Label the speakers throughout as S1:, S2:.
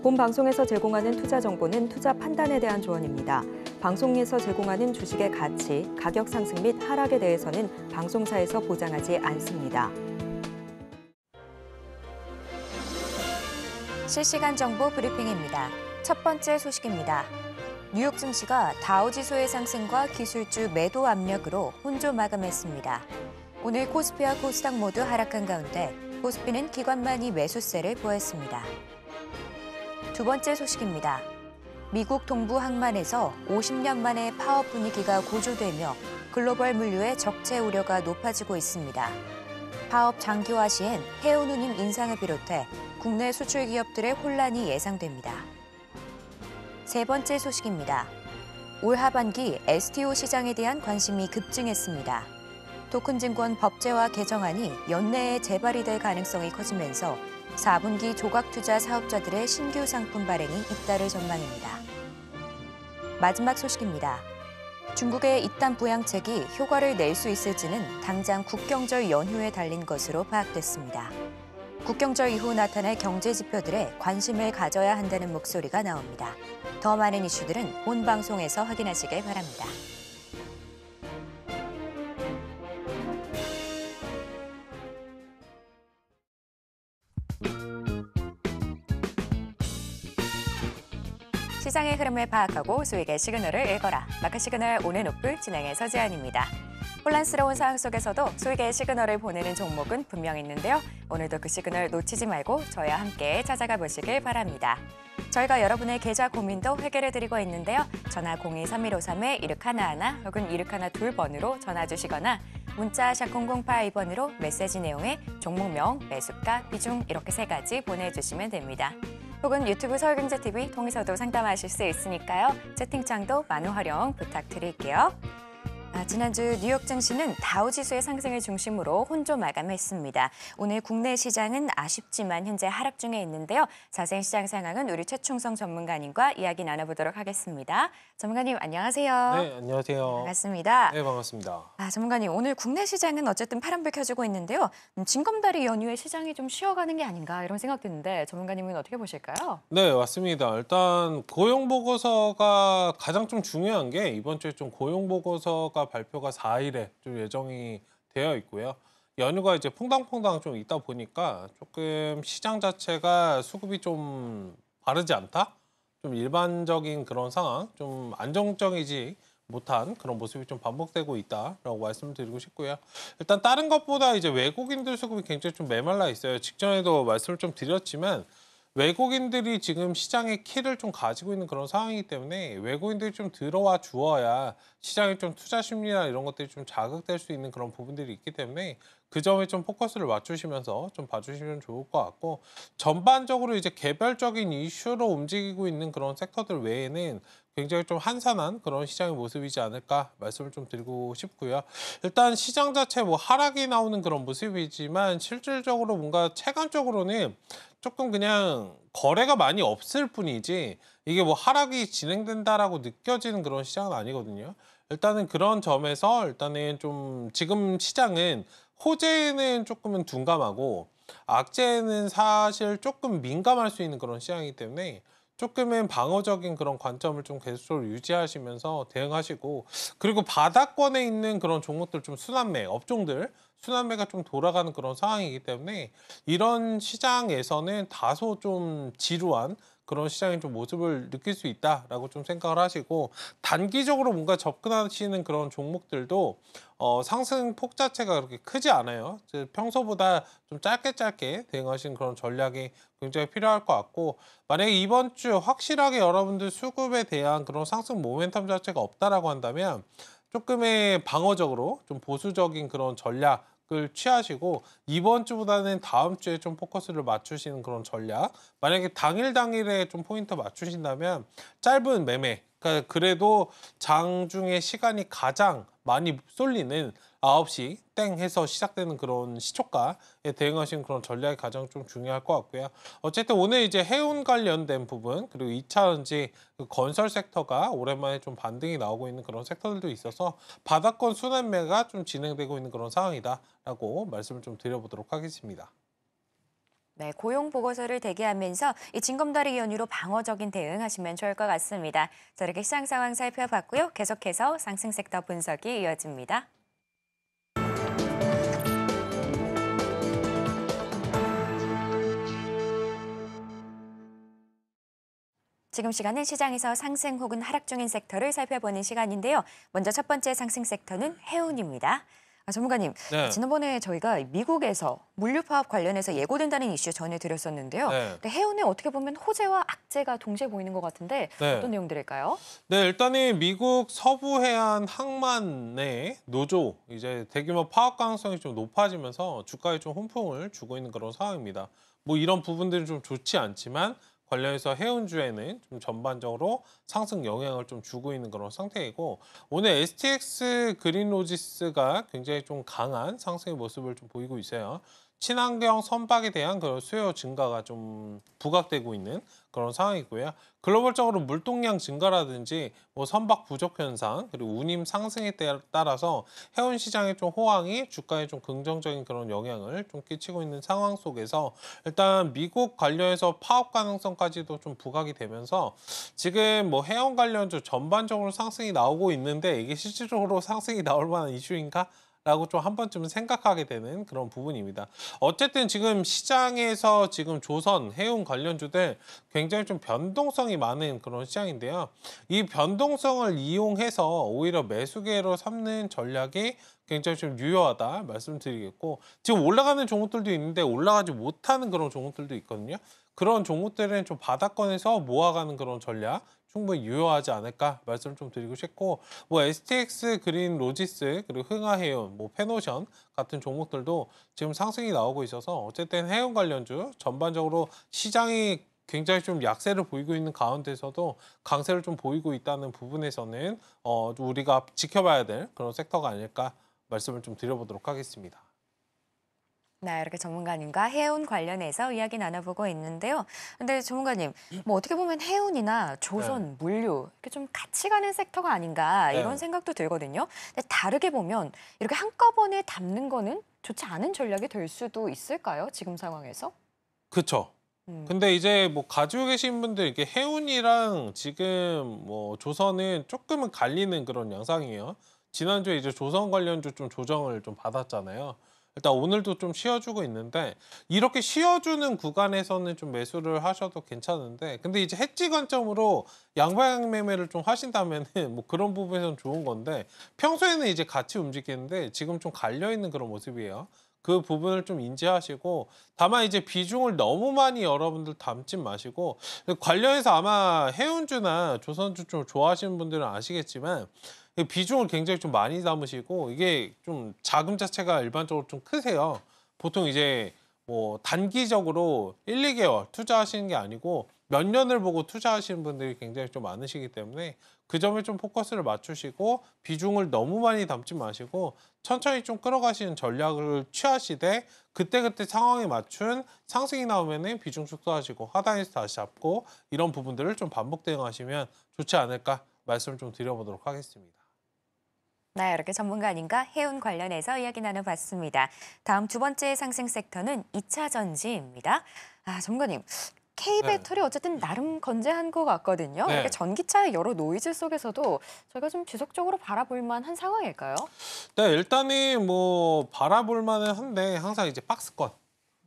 S1: 본 방송에서 제공하는 투자 정보는 투자 판단에 대한 조언입니다. 방송에서 제공하는 주식의 가치, 가격 상승 및 하락에 대해서는 방송사에서 보장하지 않습니다.
S2: 실시간 정보 브리핑입니다. 첫 번째 소식입니다. 뉴욕 증시가 다우지수의 상승과 기술주 매도 압력으로 혼조 마감했습니다. 오늘 코스피와 코스닥 모두 하락한 가운데 코스피는 기관만이 매수세를 보였습니다. 두 번째 소식입니다. 미국 동부 항만에서 50년 만에 파업 분위기가 고조되며 글로벌 물류의 적체 우려가 높아지고 있습니다. 파업 장기화 시엔 해운 운임 인상을 비롯해 국내 수출 기업들의 혼란이 예상됩니다. 세 번째 소식입니다. 올 하반기 STO 시장에 대한 관심이 급증했습니다. 토큰증권 법제화 개정안이 연내에 재발이 될 가능성이 커지면서 4분기 조각투자 사업자들의 신규 상품 발행이 잇따를 전망입니다. 마지막 소식입니다. 중국의 이딴 부양책이 효과를 낼 수 있을지는 당장 국경절 연휴에 달린 것으로 파악됐습니다. 국경절 이후 나타날 경제 지표들에 관심을 가져야 한다는 목소리가 나옵니다. 더 많은 이슈들은 본 방송에서 확인하시길 바랍니다. 시장의 흐름을 파악하고 수익의 시그널을 읽어라. 마켓 시그널 오늘 높을 진행의 서지안입니다. 혼란스러운 상황 속에서도 수익의 시그널을 보내는 종목은 분명 있는데요. 오늘도 그 시그널 놓치지 말고 저희와 함께 찾아가 보시길 바랍니다. 저희가 여러분의 계좌 고민도 해결해드리고 있는데요. 전화 023153-1611 혹은 1612번으로 전화 주시거나 문자 샵 0082번으로 메시지 내용에 종목명, 매수가, 비중 이렇게 3가지 보내주시면 됩니다. 혹은 유튜브 서울경제TV 통해서도 상담하실 수 있으니까요. 채팅창도 많은 활용 부탁드릴게요. 지난주 뉴욕 증시는 다우지수의 상승을 중심으로 혼조 마감했습니다. 오늘 국내 시장은 아쉽지만 현재 하락 중에 있는데요. 자세한 시장 상황은 우리 최충성 전문가님과 이야기 나눠보도록 하겠습니다. 전문가님 안녕하세요.
S3: 네, 안녕하세요.
S2: 반갑습니다.
S3: 네, 반갑습니다.
S2: 전문가님 오늘 국내 시장은 어쨌든 파란불 켜지고 있는데요. 징검다리 연휴에 시장이 좀 쉬어가는 게 아닌가 이런 생각 드는데 전문가님은 어떻게 보실까요?
S3: 네, 맞습니다. 일단 고용보고서가 가장 좀 중요한 게 이번 주에 좀 고용보고서가 발표가 4일에 좀 예정이 되어 있고요. 연휴가 이제 퐁당퐁당 좀 있다 보니까 조금 시장 자체가 수급이 좀 바르지 않다? 좀 일반적인 그런 상황, 좀 안정적이지 못한 그런 모습이 좀 반복되고 있다라고 말씀을 드리고 싶고요. 일단 다른 것보다 이제 외국인들 수급이 굉장히 좀 메말라 있어요. 직전에도 말씀을 좀 드렸지만 외국인들이 지금 시장의 키를 좀 가지고 있는 그런 상황이기 때문에 외국인들이 좀 들어와 주어야 시장의 좀 투자 심리나 이런 것들이 좀 자극될 수 있는 그런 부분들이 있기 때문에 그 점에 좀 포커스를 맞추시면서 좀 봐주시면 좋을 것 같고, 전반적으로 이제 개별적인 이슈로 움직이고 있는 그런 섹터들 외에는 굉장히 좀 한산한 그런 시장의 모습이지 않을까 말씀을 좀 드리고 싶고요. 일단 시장 자체 뭐 하락이 나오는 그런 모습이지만 실질적으로 뭔가 체감적으로는 조금 그냥 거래가 많이 없을 뿐이지 이게 뭐 하락이 진행된다라고 느껴지는 그런 시장은 아니거든요. 일단은 그런 점에서 일단은 좀 지금 시장은 호재는 조금은 둔감하고 악재는 사실 조금 민감할 수 있는 그런 시장이기 때문에 조금은 방어적인 그런 관점을 좀 계속적으로 유지하시면서 대응하시고, 그리고 바닥권에 있는 그런 종목들 좀 순환매, 업종들 순환매가 좀 돌아가는 그런 상황이기 때문에 이런 시장에서는 다소 좀 지루한 그런 시장의 좀 모습을 느낄 수 있다라고 좀 생각을 하시고, 단기적으로 뭔가 접근하시는 그런 종목들도 상승폭 자체가 그렇게 크지 않아요. 평소보다 좀 짧게 대응하시는 그런 전략이 굉장히 필요할 것 같고, 만약에 이번 주 확실하게 여러분들 수급에 대한 그런 상승 모멘텀 자체가 없다라고 한다면 조금의 방어적으로 좀 보수적인 그런 전략을 취하시고 이번 주보다는 다음 주에 좀 포커스를 맞추시는 그런 전략, 만약에 당일에 좀 포인트 맞추신다면 짧은 매매, 그러니까 그래도 장중에 시간이 가장 많이 쏠리는 9시 땡 해서 시작되는 그런 시초가에 대응하시는 그런 전략이 가장 좀 중요할 것 같고요. 어쨌든 오늘 이제 해운 관련된 부분, 그리고 2차전지 그 건설 섹터가 오랜만에 좀 반등이 나오고 있는 그런 섹터들도 있어서 바닥권 순환매가 좀 진행되고 있는 그런 상황이다라고 말씀을 좀 드려보도록 하겠습니다.
S2: 네, 고용 보고서를 대기하면서 이 징검다리 연휴로 방어적인 대응하시면 좋을 것 같습니다. 자, 이렇게 시장 상황 살펴봤고요. 계속해서 상승 섹터 분석이 이어집니다. 지금 시간은 시장에서 상승 혹은 하락 중인 섹터를 살펴보는 시간인데요. 먼저 첫 번째 상승 섹터는 해운입니다. 전문가님,
S3: 네.
S2: 지난번에 저희가 미국에서 물류 파업 관련해서 예고된다는 이슈 전해드렸었는데요.
S3: 네.
S2: 근데 해운에 어떻게 보면 호재와 악재가 동시에 보이는 것 같은데
S3: 네.
S2: 어떤 내용들일까요?
S3: 네, 일단은 미국 서부 해안 항만의 노조 이제 대규모 파업 가능성이 좀 높아지면서 주가에 좀 훈풍을 주고 있는 그런 상황입니다. 뭐 이런 부분들은 좀 좋지 않지만 관련해서 해운주에는 좀 전반적으로 상승 영향을 좀 주고 있는 그런 상태이고 오늘 STX 그린로지스가 굉장히 좀 강한 상승의 모습을 좀 보이고 있어요. 친환경 선박에 대한 그런 수요 증가가 좀 부각되고 있는 그런 상황이고요. 글로벌적으로 물동량 증가라든지 뭐 선박 부족 현상 그리고 운임 상승에 따라서 해운 시장의 좀 호황이 주가에 좀 긍정적인 그런 영향을 좀 끼치고 있는 상황 속에서 일단 미국 관련해서 파업 가능성까지도 좀 부각이 되면서 지금 뭐 해운 관련주 전반적으로 상승이 나오고 있는데 이게 실질적으로 상승이 나올 만한 이슈인가? 라고 좀 한 번쯤은 생각하게 되는 그런 부분입니다. 어쨌든 지금 시장에서 지금 조선, 해운 관련주들 굉장히 좀 변동성이 많은 그런 시장인데요. 이 변동성을 이용해서 오히려 매수계로 삼는 전략이 굉장히 좀 유효하다 말씀드리겠고 지금 올라가는 종목들도 있는데 올라가지 못하는 그런 종목들도 있거든요. 그런 종목들은 좀 바닥권에서 모아가는 그런 전략 충분히 유효하지 않을까 말씀 좀 드리고 싶고 뭐 STX 그린 로지스 그리고 흥하해운 뭐 페노션 같은 종목들도 지금 상승이 나오고 있어서 어쨌든 해운 관련주 전반적으로 시장이 굉장히 좀 약세를 보이고 있는 가운데서도 강세를 좀 보이고 있다는 부분에서는 우리가 지켜봐야 될 그런 섹터가 아닐까 말씀을 좀 드려보도록 하겠습니다.
S2: 네, 이렇게 전문가님과 해운 관련해서 이야기 나눠보고 있는데요. 근데 전문가님, 뭐 어떻게 보면 해운이나 조선, 물류 이렇게 좀 같이 가는 섹터가 아닌가 이런
S3: 네.
S2: 생각도 들거든요. 근데 다르게 보면 이렇게 한꺼번에 담는 거는 좋지 않은 전략이 될 수도 있을까요? 지금 상황에서?
S3: 그쵸.
S2: 음.
S3: 근데 이제 뭐 가지고 계신 분들 이게 해운이랑 지금 뭐 조선은 조금은 갈리는 그런 양상이에요. 지난주에 이제 조선 관련주 좀 조정을 좀 받았잖아요. 일단 오늘도 좀 쉬어주고 있는데 이렇게 쉬어주는 구간에서는 좀 매수를 하셔도 괜찮은데 근데 이제 해지 관점으로 양방향 매매를 좀 하신다면은 뭐 그런 부분에서는 좋은 건데 평소에는 이제 같이 움직이는데 지금 좀 갈려 있는 그런 모습이에요. 그 부분을 좀 인지하시고 다만 이제 비중을 너무 많이 여러분들 담지 마시고 관련해서 아마 해운주나 조선주 좀 좋아하시는 분들은 아시겠지만 비중을 굉장히 좀 많이 담으시고 이게 좀 자금 자체가 일반적으로 좀 크세요. 보통 이제 뭐 단기적으로 1, 2개월 투자하시는 게 아니고 몇 년을 보고 투자하시는 분들이 굉장히 좀 많으시기 때문에 그 점에 좀 포커스를 맞추시고 비중을 너무 많이 담지 마시고 천천히 좀 끌어가시는 전략을 취하시되 그때그때 상황에 맞춘 상승이 나오면은 비중 축소하시고 하단에서 다시 잡고 이런 부분들을 좀 반복 대응하시면 좋지 않을까 말씀을 좀 드려보도록 하겠습니다.
S2: 네, 이렇게 전문가님과 해운 관련해서 이야기 나눠봤습니다. 다음 두 번째 상승 섹터는 2차 전지입니다. 전문가님, K배터리 어쨌든 나름 건재한 것 같거든요.
S3: 네.
S2: 이렇게 전기차의 여러 노이즈 속에서도 저희가 좀 지속적으로 바라볼 만한 상황일까요?
S3: 네, 일단은 뭐 바라볼 만은 한데 항상 이제 박스권.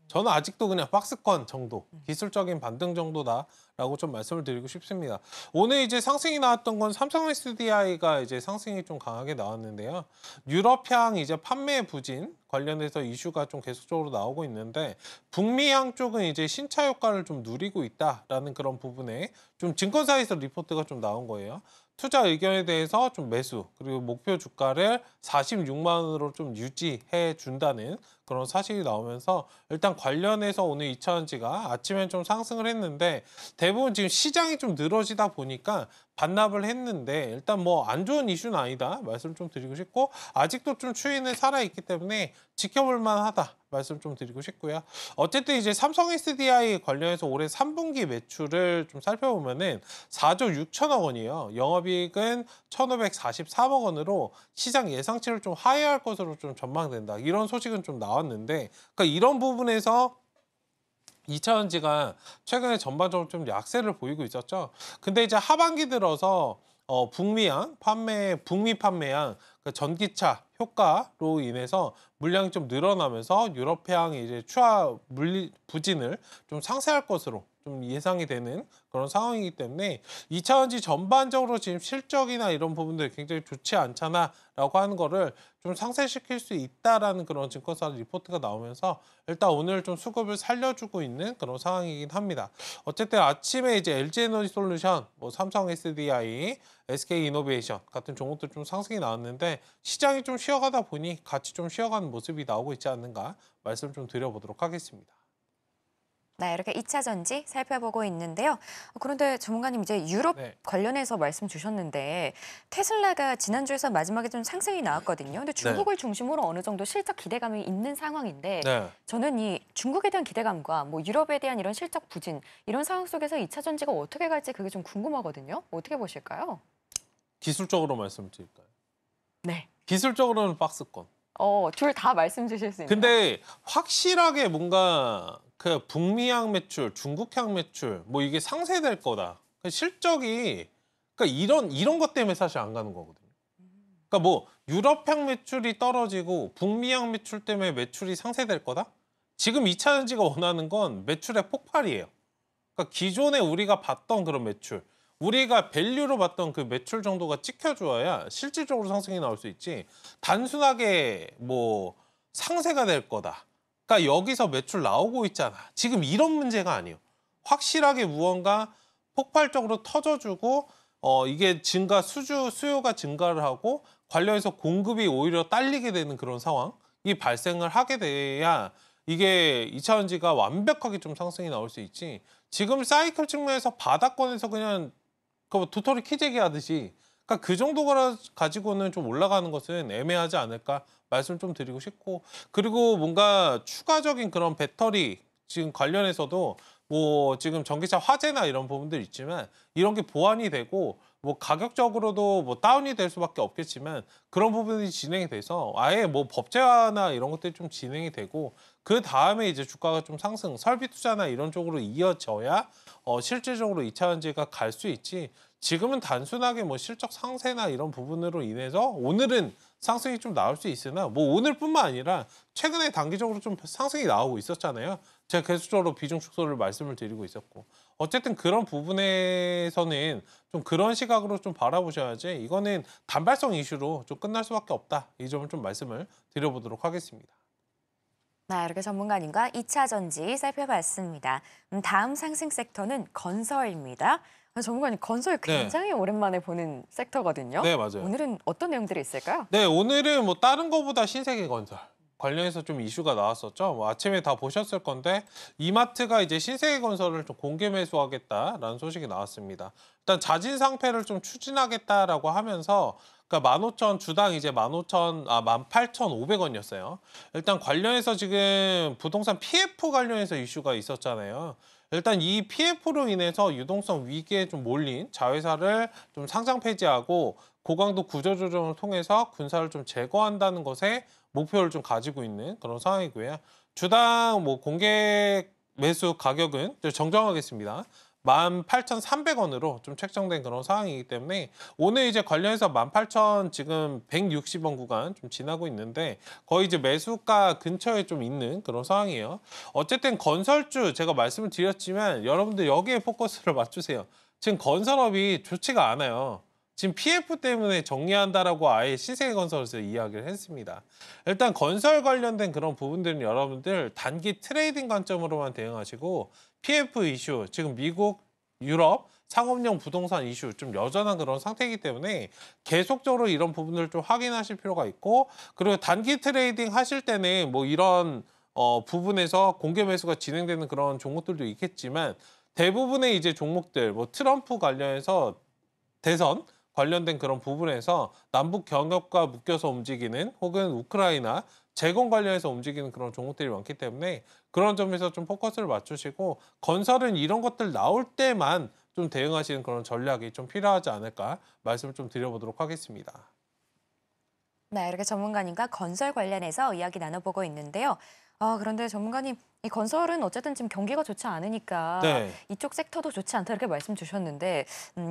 S3: 저는 아직도 그냥 박스권 정도, 기술적인 반등 정도다라고 좀 말씀을 드리고 싶습니다. 오늘 이제 상승이 나왔던 건 삼성 SDI가 이제 상승이 좀 강하게 나왔는데요. 유럽향 이제 판매 부진 관련해서 이슈가 좀 계속적으로 나오고 있는데 북미향 쪽은 이제 신차 효과를 좀 누리고 있다라는 그런 부분에 좀 증권사에서 리포트가 좀 나온 거예요. 투자 의견에 대해서 좀 매수 그리고 목표 주가를 46만 원으로 좀 유지해 준다는 그런 사실이 나오면서 일단 관련해서 오늘 이차전지가 아침엔 좀 상승을 했는데 대부분 지금 시장이 좀 늘어지다 보니까 반납을 했는데 일단 뭐 안 좋은 이슈는 아니다 말씀 좀 드리고 싶고 아직도 좀 추이는 살아있기 때문에 지켜볼 만하다 말씀 좀 드리고 싶고요. 어쨌든 이제 삼성 SDI 관련해서 올해 3분기 매출을 좀 살펴보면은 4조 6천억 원이에요. 영업이익은 1,543억 원으로 시장 예상치를 좀 하회할 것으로 좀 전망된다. 이런 소식은 좀 나왔는데 그러니까 이런 부분에서 2차전지가 최근에 전반적으로 좀 약세를 보이고 있었죠. 근데 이제 하반기 들어서 북미 판매량, 그 전기차 효과로 인해서 물량이 좀 늘어나면서 유럽해양이 이제 추하 부진을 좀 상쇄할 것으로 좀 예상이 되는 그런 상황이기 때문에 2차전지 전반적으로 지금 실적이나 이런 부분들 굉장히 좋지 않잖아라고 하는 거를 좀 상쇄시킬 수 있다라는 그런 증권사 리포트가 나오면서 일단 오늘 좀 수급을 살려주고 있는 그런 상황이긴 합니다. 어쨌든 아침에 이제 LG에너지솔루션, 뭐 삼성 SDI, SK이노베이션 같은 종목들 좀 상승이 나왔는데 시장이 좀 쉬어가다 보니 같이 좀 쉬어가는 모습이 나오고 있지 않는가 말씀 좀 드려보도록 하겠습니다.
S2: 네, 이렇게 2차 전지 살펴보고 있는데요. 그런데 전문가님 이제 유럽
S3: 네.
S2: 관련해서 말씀 주셨는데 테슬라가 지난주에서 마지막에 좀 상승이 나왔거든요. 근데 중국을 중심으로 어느 정도 실적 기대감이 있는 상황인데
S3: 네.
S2: 저는 이 중국에 대한 기대감과 뭐 유럽에 대한 이런 실적 부진 이런 상황 속에서 2차 전지가 어떻게 갈지 그게 좀 궁금하거든요. 어떻게 보실까요?
S3: 기술적으로 말씀드릴까요?
S2: 네.
S3: 기술적으로는 박스권.
S2: 둘 다 말씀 주실 수 있나요?
S3: 근데 확실하게 뭔가 그 북미향 매출, 중국향 매출 뭐 이게 상쇄될 거다. 그 실적이 그러니까 이런 것 때문에 사실 안 가는 거거든요. 그러니까 뭐 유럽향 매출이 떨어지고 북미향 매출 때문에 매출이 상쇄될 거다? 지금 2차 전지가 원하는 건 매출의 폭발이에요. 그러니까 기존에 우리가 봤던 그런 매출, 우리가 밸류로 봤던 그 매출 정도가 찍혀줘야 실질적으로 상승이 나올 수 있지. 단순하게 뭐 상쇄가 될 거다. 그러니까 여기서 매출 나오고 있잖아. 지금 이런 문제가 아니에요. 확실하게 무언가 폭발적으로 터져주고 이게 수요가 증가를 하고 관련해서 공급이 오히려 딸리게 되는 그런 상황이 발생을 하게 돼야 이게 2차 전지가 완벽하게 좀 상승이 나올 수 있지. 지금 사이클 측면에서 바닥권에서 그냥 그 도토리 키재기 하듯이 그러니까 그 정도 가지고는 좀 올라가는 것은 애매하지 않을까 말씀 좀 드리고 싶고, 그리고 뭔가 추가적인 그런 배터리 지금 관련해서도 뭐 지금 전기차 화재나 이런 부분들 있지만 이런 게 보완이 되고 뭐 가격적으로도 뭐 다운이 될 수밖에 없겠지만 그런 부분이 진행이 돼서 아예 뭐 법제화나 이런 것들이 좀 진행이 되고 그 다음에 이제 주가가 좀 상승, 설비 투자나 이런 쪽으로 이어져야 실질적으로 2차 전지가 갈 수 있지. 지금은 단순하게 뭐 실적 상세나 이런 부분으로 인해서 오늘은 상승이 좀 나올 수 있으나 뭐 오늘뿐만 아니라 최근에 단기적으로 좀 상승이 나오고 있었잖아요. 제가 계속적으로 비중 축소를 말씀을 드리고 있었고, 어쨌든 그런 부분에서는 좀 그런 시각으로 좀 바라보셔야지 이거는 단발성 이슈로 좀 끝날 수밖에 없다. 이 점을 좀 말씀을 드려보도록 하겠습니다.
S2: 네, 이렇게 전문가님과 2차 전지 살펴봤습니다. 다음 상승 섹터는 건설입니다. 전문가님, 건설 굉장히 오랜만에 보는 섹터거든요.
S3: 네, 맞아요.
S2: 오늘은 어떤 내용들이 있을까요?
S3: 네, 오늘은 뭐 다른 거보다 신세계 건설 관련해서 좀 이슈가 나왔었죠. 뭐 아침에 다 보셨을 건데 이마트가 이제 신세계 건설을 좀 공개 매수하겠다라는 소식이 나왔습니다. 일단 자진 상패를 좀 추진하겠다라고 하면서 그러니까 15,000 주당 이제 18,500원이었어요. 일단 관련해서 지금 부동산 PF 관련해서 이슈가 있었잖아요. 일단 이 PF로 인해서 유동성 위기에 좀 몰린 자회사를 좀 상장 폐지하고 고강도 구조조정을 통해서 군사를 좀 제거한다는 것에 목표를 좀 가지고 있는 그런 상황이고요. 주당 뭐 공개 매수 가격은 정정하겠습니다. 18,300원으로 좀 책정된 그런 상황이기 때문에 오늘 이제 관련해서 18,000 지금 160원 구간 좀 지나고 있는데 거의 이제 매수가 근처에 좀 있는 그런 상황이에요. 어쨌든 건설주 제가 말씀을 드렸지만 여러분들 여기에 포커스를 맞추세요. 지금 건설업이 좋지가 않아요. 지금 PF 때문에 정리한다라고 아예 신세계건설에서 이야기를 했습니다. 일단 건설 관련된 그런 부분들은 여러분들 단기 트레이딩 관점으로만 대응하시고 PF 이슈, 지금 미국, 유럽, 상업용 부동산 이슈 좀 여전한 그런 상태이기 때문에 계속적으로 이런 부분들을 좀 확인하실 필요가 있고, 그리고 단기 트레이딩 하실 때는 뭐 이런 부분에서 공개 매수가 진행되는 그런 종목들도 있겠지만 대부분의 이제 종목들, 뭐 트럼프 관련해서 대선 관련된 그런 부분에서 남북 경협과 묶여서 움직이는 혹은 우크라이나 재건 관련해서 움직이는 그런 종목들이 많기 때문에 그런 점에서 좀 포커스를 맞추시고 건설은 이런 것들 나올 때만 좀 대응하시는 그런 전략이 좀 필요하지 않을까 말씀을 좀 드려보도록 하겠습니다.
S2: 네, 이렇게 전문가님과 건설 관련해서 이야기 나눠보고 있는데요. 그런데 전문가님, 이 건설은 어쨌든 지금 경기가 좋지 않으니까
S3: 네.
S2: 이쪽 섹터도 좋지 않다 이렇게 말씀 주셨는데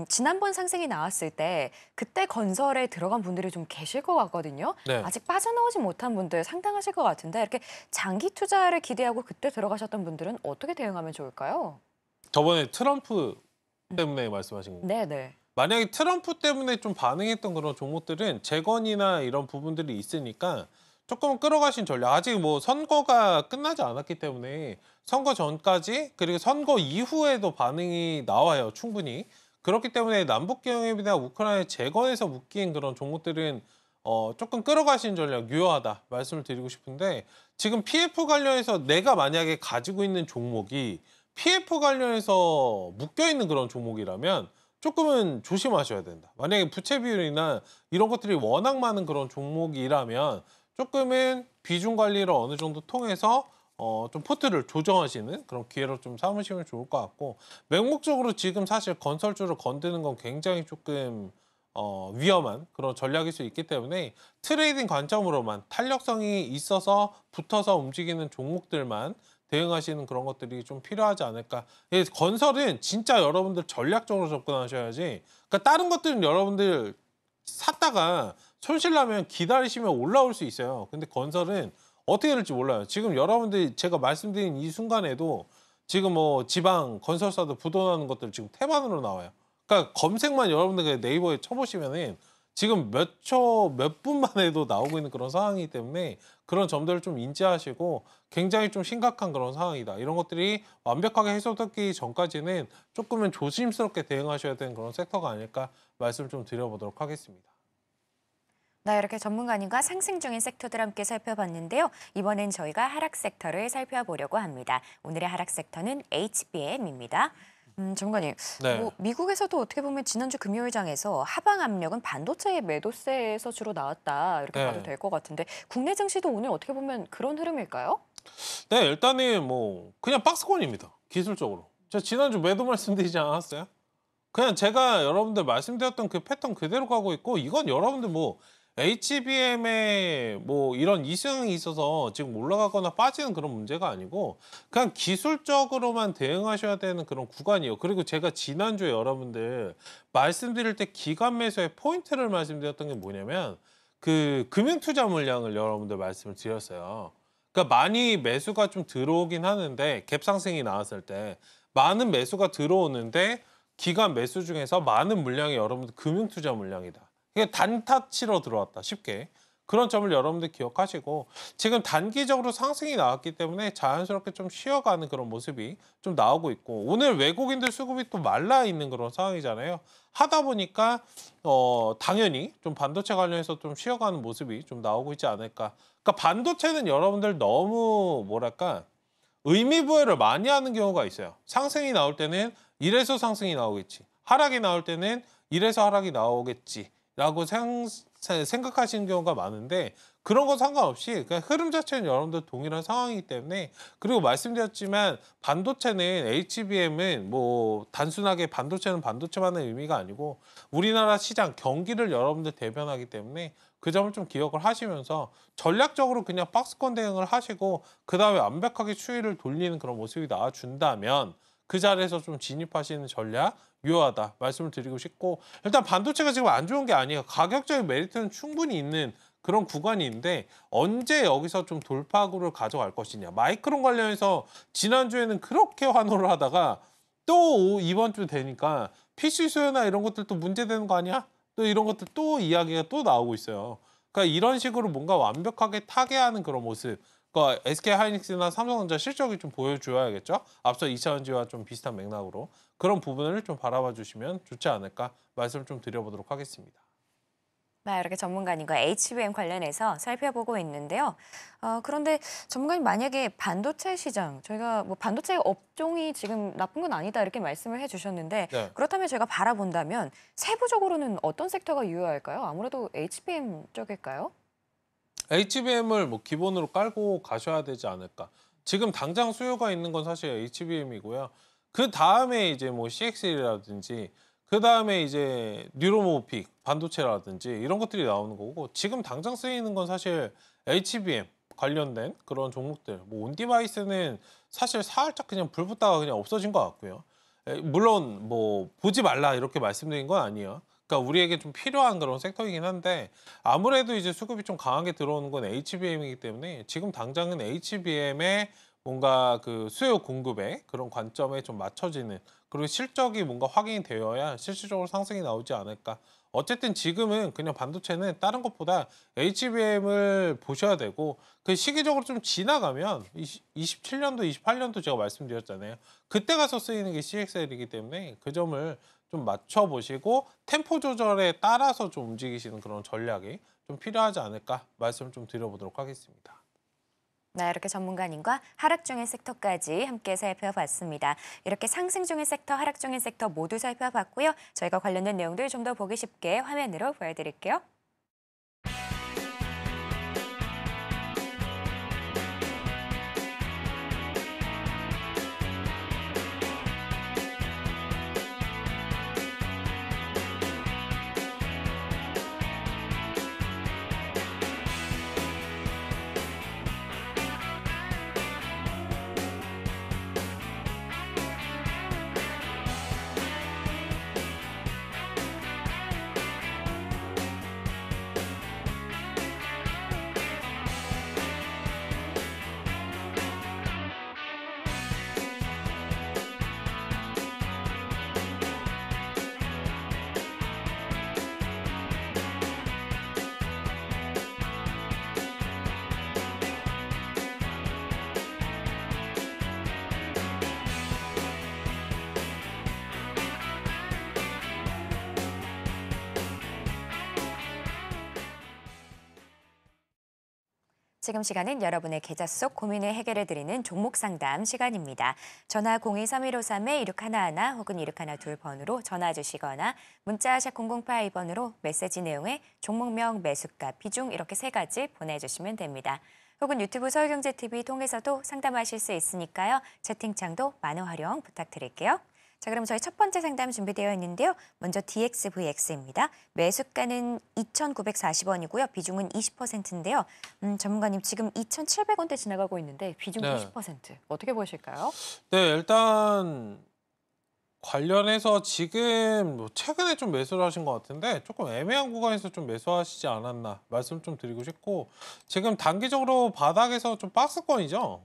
S2: 지난번 상승이 나왔을 때 그때 건설에 들어간 분들이 좀 계실 것 같거든요.
S3: 네.
S2: 아직 빠져나오지 못한 분들 상당하실 것 같은데 이렇게 장기 투자를 기대하고 그때 들어가셨던 분들은 어떻게 대응하면 좋을까요?
S3: 저번에 트럼프 때문에 말씀하신 거.
S2: 네네.
S3: 만약에 트럼프 때문에 좀 반응했던 그런 종목들은 재건이나 이런 부분들이 있으니까 조금 끌어가신 전략. 아직 뭐 선거가 끝나지 않았기 때문에 선거 전까지 그리고 선거 이후에도 반응이 나와요. 충분히. 그렇기 때문에 남북 경협이나 우크라이나 재건에서 묶인 그런 종목들은 조금 끌어가신 전략 유효하다 말씀을 드리고 싶은데 지금 PF 관련해서 내가 만약에 가지고 있는 종목이 PF 관련해서 묶여 있는 그런 종목이라면 조금은 조심하셔야 된다. 만약에 부채 비율이나 이런 것들이 워낙 많은 그런 종목이라면 조금은 비중 관리를 어느 정도 통해서 좀 포트를 조정하시는 그런 기회로 좀 삼으시면 좋을 것 같고 맹목적으로 지금 사실 건설주를 건드는 건 굉장히 조금 위험한 그런 전략일 수 있기 때문에 트레이딩 관점으로만 탄력성이 있어서 붙어서 움직이는 종목들만 대응하시는 그런 것들이 좀 필요하지 않을까. 예, 건설은 진짜 여러분들 전략적으로 접근하셔야지. 그러니까 다른 것들은 여러분들 샀다가 손실 나면 기다리시면 올라올 수 있어요. 근데 건설은 어떻게 될지 몰라요. 지금 여러분들이 제가 말씀드린 이 순간에도 지금 뭐 지방 건설사도 부도나는 것들 지금 태반으로 나와요. 그러니까 검색만 여러분들 그 네이버에 쳐보시면은 지금 몇 초, 몇 분만 해도 나오고 있는 그런 상황이기 때문에 그런 점들을 좀 인지하시고 굉장히 좀 심각한 그런 상황이다. 이런 것들이 완벽하게 해소되기 전까지는 조금은 조심스럽게 대응하셔야 되는 그런 섹터가 아닐까 말씀을 좀 드려보도록 하겠습니다.
S2: 네, 이렇게 전문가님과 상승 중인 섹터들 함께 살펴봤는데요. 이번엔 저희가 하락 섹터를 살펴보려고 합니다. 오늘의 하락 섹터는 HBM입니다. 전문가님,
S3: 네.
S2: 뭐 미국에서도 어떻게 보면 지난주 금요일장에서 하방 압력은 반도체의 매도세에서 주로 나왔다 이렇게
S3: 네.
S2: 봐도 될 것 같은데 국내 증시도 오늘 어떻게 보면 그런 흐름일까요?
S3: 네, 일단은 뭐 그냥 박스권입니다. 기술적으로. 제가 지난주 매도 말씀드리지 않았어요? 그냥 제가 여러분들 말씀드렸던 그 패턴 그대로 가고 있고 이건 여러분들 뭐 HBM의 뭐 이런 이슈이 있어서 지금 올라가거나 빠지는 그런 문제가 아니고 그냥 기술적으로만 대응하셔야 되는 그런 구간이에요. 그리고 제가 지난주에 여러분들 말씀드릴 때 기관 매수의 포인트를 말씀드렸던 게 뭐냐면 그 금융투자 물량을 여러분들 말씀을 드렸어요. 그러니까 많이 매수가 좀 들어오긴 하는데 갭 상승이 나왔을 때 많은 매수가 들어오는데 기관 매수 중에서 많은 물량이 여러분들 금융투자 물량이다. 이게 단타 치러 들어왔다 쉽게. 그런 점을 여러분들 기억하시고 지금 단기적으로 상승이 나왔기 때문에 자연스럽게 좀 쉬어가는 그런 모습이 좀 나오고 있고 오늘 외국인들 수급이 또 말라 있는 그런 상황이잖아요. 하다 보니까 당연히 좀 반도체 관련해서 좀 쉬어가는 모습이 좀 나오고 있지 않을까. 그러니까 반도체는 여러분들 너무 뭐랄까 의미부여를 많이 하는 경우가 있어요. 상승이 나올 때는 이래서 상승이 나오겠지. 하락이 나올 때는 이래서 하락이 나오겠지라고 생각하시는 경우가 많은데 그런 거 상관없이 그냥 흐름 자체는 여러분들 동일한 상황이기 때문에 그리고 말씀드렸지만 반도체는 HBM은 뭐 단순하게 반도체는 반도체만의 의미가 아니고 우리나라 시장 경기를 여러분들 대변하기 때문에 그 점을 좀 기억을 하시면서 전략적으로 그냥 박스권 대응을 하시고 그 다음에 완벽하게 추이를 돌리는 그런 모습이 나와준다면 그 자리에서 좀 진입하시는 전략 유효하다 말씀을 드리고 싶고 일단 반도체가 지금 안 좋은 게 아니에요. 가격적인 메리트는 충분히 있는 그런 구간인데 언제 여기서 좀 돌파구를 가져갈 것이냐. 마이크론 관련해서 지난주에는 그렇게 환호를 하다가 또 이번 주 되니까 PC 수요나 이런 것들도 문제되는 거 아니야? 또 이런 것들 또 이야기가 또 나오고 있어요. 그러니까 이런 식으로 뭔가 완벽하게 타개하는 그런 모습. 그러니까 SK하이닉스나 삼성전자 실적이 좀 보여줘야겠죠. 앞서 2차전지와 좀 비슷한 맥락으로 그런 부분을 좀 바라봐 주시면 좋지 않을까 말씀을 좀 드려보도록 하겠습니다.
S2: 네, 이렇게 전문가님과 HBM 관련해서 살펴보고 있는데요. 그런데 전문가님 만약에 반도체 시장, 저희가 뭐 반도체 업종이 지금 나쁜 건 아니다 이렇게 말씀을 해주셨는데
S3: 네.
S2: 그렇다면 제가 바라본다면 세부적으로는 어떤 섹터가 유효할까요? 아무래도 HBM 쪽일까요?
S3: HBM을 뭐 기본으로 깔고 가셔야 되지 않을까. 지금 당장 수요가 있는 건 사실 HBM이고요. 그 다음에 이제 뭐 CXL이라든지 그 다음에 이제 뉴로모픽 반도체라든지 이런 것들이 나오는 거고 지금 당장 쓰이는 건 사실 HBM 관련된 그런 종목들, 뭐 온디바이스는 사실 살짝 그냥 불 붙다가 그냥 없어진 것 같고요. 물론 뭐 보지 말라 이렇게 말씀드린 건 아니에요. 그러니까 우리에게 좀 필요한 그런 섹터이긴 한데 아무래도 이제 수급이 좀 강하게 들어오는 건 HBM이기 때문에 지금 당장은 HBM의 뭔가 그 수요 공급의 그런 관점에 좀 맞춰지는 그리고 실적이 뭔가 확인이 되어야 실질적으로 상승이 나오지 않을까. 어쨌든 지금은 그냥 반도체는 다른 것보다 HBM을 보셔야 되고 그 시기적으로 좀 지나가면 27년도, 28년도 제가 말씀드렸잖아요. 그때 가서 쓰이는 게 CXL이기 때문에 그 점을 좀 맞춰보시고 템포 조절에 따라서 좀 움직이시는 그런 전략이 좀 필요하지 않을까 말씀을 좀 드려보도록 하겠습니다.
S2: 네, 이렇게 전문가님과 하락 중인 섹터까지 함께 살펴봤습니다. 이렇게 상승 중인 섹터, 하락 중인 섹터 모두 살펴봤고요. 저희가 관련된 내용들 좀 더 보기 쉽게 화면으로 보여드릴게요. 지금 시간은 여러분의 계좌 속 고민을 해결해드리는 종목 상담 시간입니다. 전화 023153-1611 혹은 1612번으로 전화 주시거나 문자 샵 0082번으로 메시지 내용에 종목명, 매수가, 비중 이렇게 3가지 보내주시면 됩니다. 혹은 유튜브 서울경제TV 통해서도 상담하실 수 있으니까요. 채팅창도 많은 활용 부탁드릴게요. 자, 그럼 저희 첫 번째 상담 준비되어 있는데요. 먼저 DXVX입니다. 매수가는 2,940원이고요. 비중은 20%인데요. 전문가님 지금 2,700원대 지나가고 있는데 비중
S3: 네.
S2: 20% 어떻게 보실까요?
S3: 네, 일단 관련해서 지금 뭐 최근에 좀 매수를 하신 것 같은데 조금 애매한 구간에서 좀 매수하시지 않았나 말씀 좀 드리고 싶고 지금 단기적으로 바닥에서 좀 박스권이죠.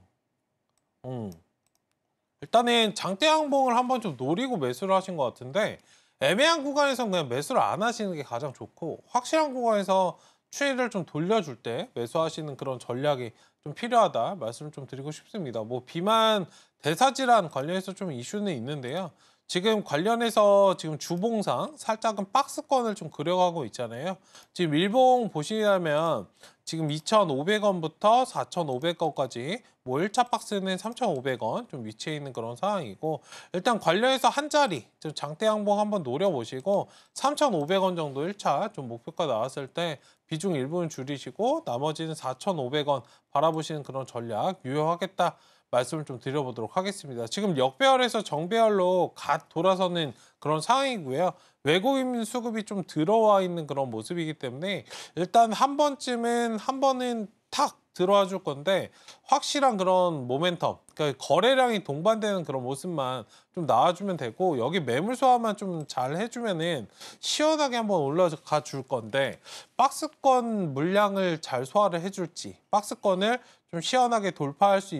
S3: 일단은 장대 항봉을 한번 좀 노리고 매수를 하신 것 같은데 애매한 구간에서 그냥 매수를 안 하시는 게 가장 좋고 확실한 구간에서 추이를 좀 돌려줄 때 매수하시는 그런 전략이 좀 필요하다 말씀을 좀 드리고 싶습니다. 뭐 비만 대사질환 관련해서 좀 이슈는 있는데요. 지금 관련해서 지금 주봉상 살짝은 박스권을 좀 그려가고 있잖아요. 지금 일봉 보시려면 지금 2,500원부터 4,500원까지 뭐 1차 박스는 3,500원 좀 위치해 있는 그런 상황이고 일단 관련해서 한 자리 좀 장대 항봉 한번 노려보시고 3,500원 정도 1차 좀 목표가 나왔을 때 비중 일부는 줄이시고 나머지는 4,500원 바라보시는 그런 전략 유효하겠다. 말씀을 좀 드려보도록 하겠습니다. 지금 역배열에서 정배열로 갓 돌아서는 그런 상황이고요. 외국인 수급이 좀 들어와 있는 그런 모습이기 때문에 일단 한 번은 탁 들어와 줄 건데 확실한 그런 모멘텀, 그러니까 거래량이 동반되는 그런 모습만 좀 나와주면 되고 여기 매물 소화만 좀 잘 해주면은 시원하게 한번 올라가 줄 건데 박스권 물량을 잘 소화를 해줄지 박스권을 좀 시원하게 돌파할 수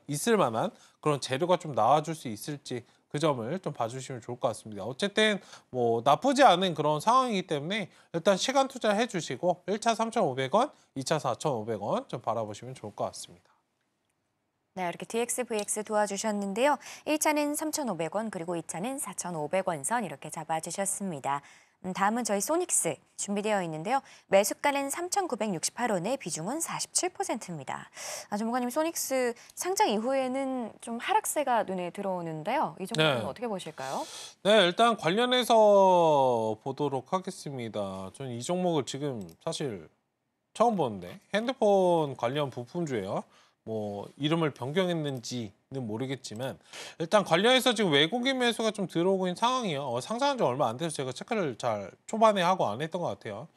S3: 있을 만한 그런 재료가 좀 나와줄 수 있을지 그 점을 좀 봐주시면 좋을 것 같습니다. 어쨌든 뭐 나쁘지 않은 그런 상황이기 때문에 일단 시간 투자해 주시고 1차 3,500원, 2차 4,500원 좀 바라보시면 좋을 것 같습니다.
S2: 네, 이렇게 DXVX 도와주셨는데요. 1차는 3,500원 그리고 2차는 4,500원 선 이렇게 잡아주셨습니다. 다음은 저희 소닉스 준비되어 있는데요. 매수가는 3,968원에 비중은 47%입니다. 전문가님, 소닉스 상장 이후에는 좀 하락세가 눈에 들어오는데요. 이 종목은
S3: 네.
S2: 어떻게 보실까요?
S3: 네, 일단 관련해서 보도록 하겠습니다. 저는 이 종목을 지금 사실 처음 보는데 핸드폰 관련 부품주예요. 뭐 이름을 변경했는지는 모르겠지만 일단 관련해서 지금 외국인 매수가 좀 들어오고 있는 상황이에요. 상장한 지 얼마 안 돼서 제가 체크를 잘 초반에 하고 안 했던 것 같아요.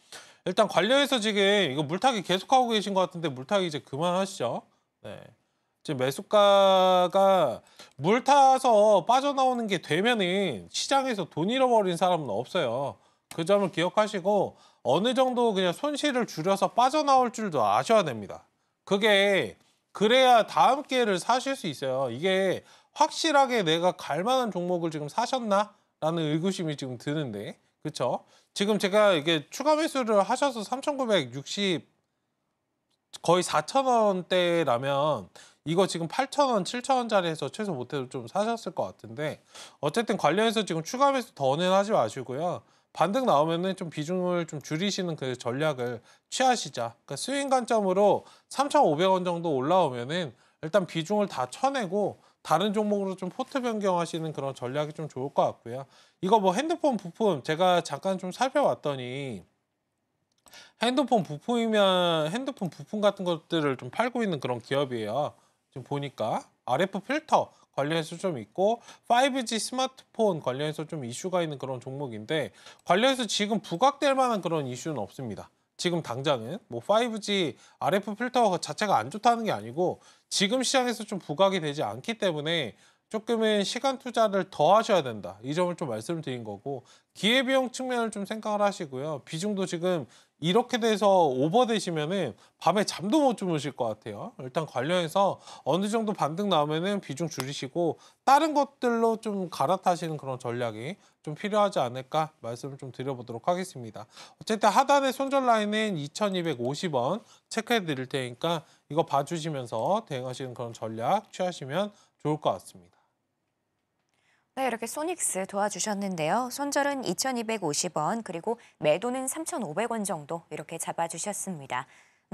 S3: 일단 관련해서 지금 이거 물타기 계속하고 계신 것 같은데 물타기 이제 그만하시죠. 네. 지금 매수가가 물 타서 빠져나오는 게 되면은 시장에서 돈 잃어버린 사람은 없어요. 그 점을 기억하시고 어느 정도 그냥 손실을 줄여서 빠져나올 줄도 아셔야 됩니다. 그게 그래야 다음 기회를 사실 수 있어요. 이게 확실하게 내가 갈 만한 종목을 지금 사셨나? 라는 의구심이 지금 드는데, 그쵸? 지금 제가 이게 추가 매수를 하셔서 3,960 거의 4,000원대라면 이거 지금 8,000원, 7,000원짜리에서 최소 못해도 좀 사셨을 것 같은데 어쨌든 관련해서 지금 추가 매수 더는 하지 마시고요. 반등 나오면은 좀 비중을 좀 줄이시는 그 전략을 취하시자. 그러니까 스윙 관점으로 3,500원 정도 올라오면은 일단 비중을 다 쳐내고 다른 종목으로 좀 포트 변경하시는 그런 전략이 좀 좋을 것 같고요. 이거 뭐 핸드폰 부품 제가 잠깐 좀 살펴봤더니 핸드폰 부품이면 핸드폰 부품 같은 것들을 좀 팔고 있는 그런 기업이에요. 지금 보니까 RF 필터 관련해서 좀 있고 5G 스마트폰 관련해서 좀 이슈가 있는 그런 종목인데 관련해서 지금 부각될 만한 그런 이슈는 없습니다. 지금 당장은 뭐 5G RF 필터 자체가 안 좋다는 게 아니고 지금 시장에서 좀 부각이 되지 않기 때문에 조금은 시간 투자를 더 하셔야 된다. 이 점을 좀 말씀드린 거고 기회비용 측면을 좀 생각을 하시고요. 비중도 지금 이렇게 돼서 오버되시면은 밤에 잠도 못 주무실 것 같아요. 일단 관련해서 어느 정도 반등 나오면은 비중 줄이시고 다른 것들로 좀 갈아타시는 그런 전략이 좀 필요하지 않을까 말씀을 좀 드려보도록 하겠습니다. 어쨌든 하단의 손절 라인은 2,250원 체크해 드릴 테니까 이거 봐주시면서 대응하시는 그런 전략 취하시면 좋을 것 같습니다.
S2: 네, 이렇게 소닉스 도와주셨는데요. 손절은 2,250원, 그리고 매도는 3,500원 정도 이렇게 잡아주셨습니다.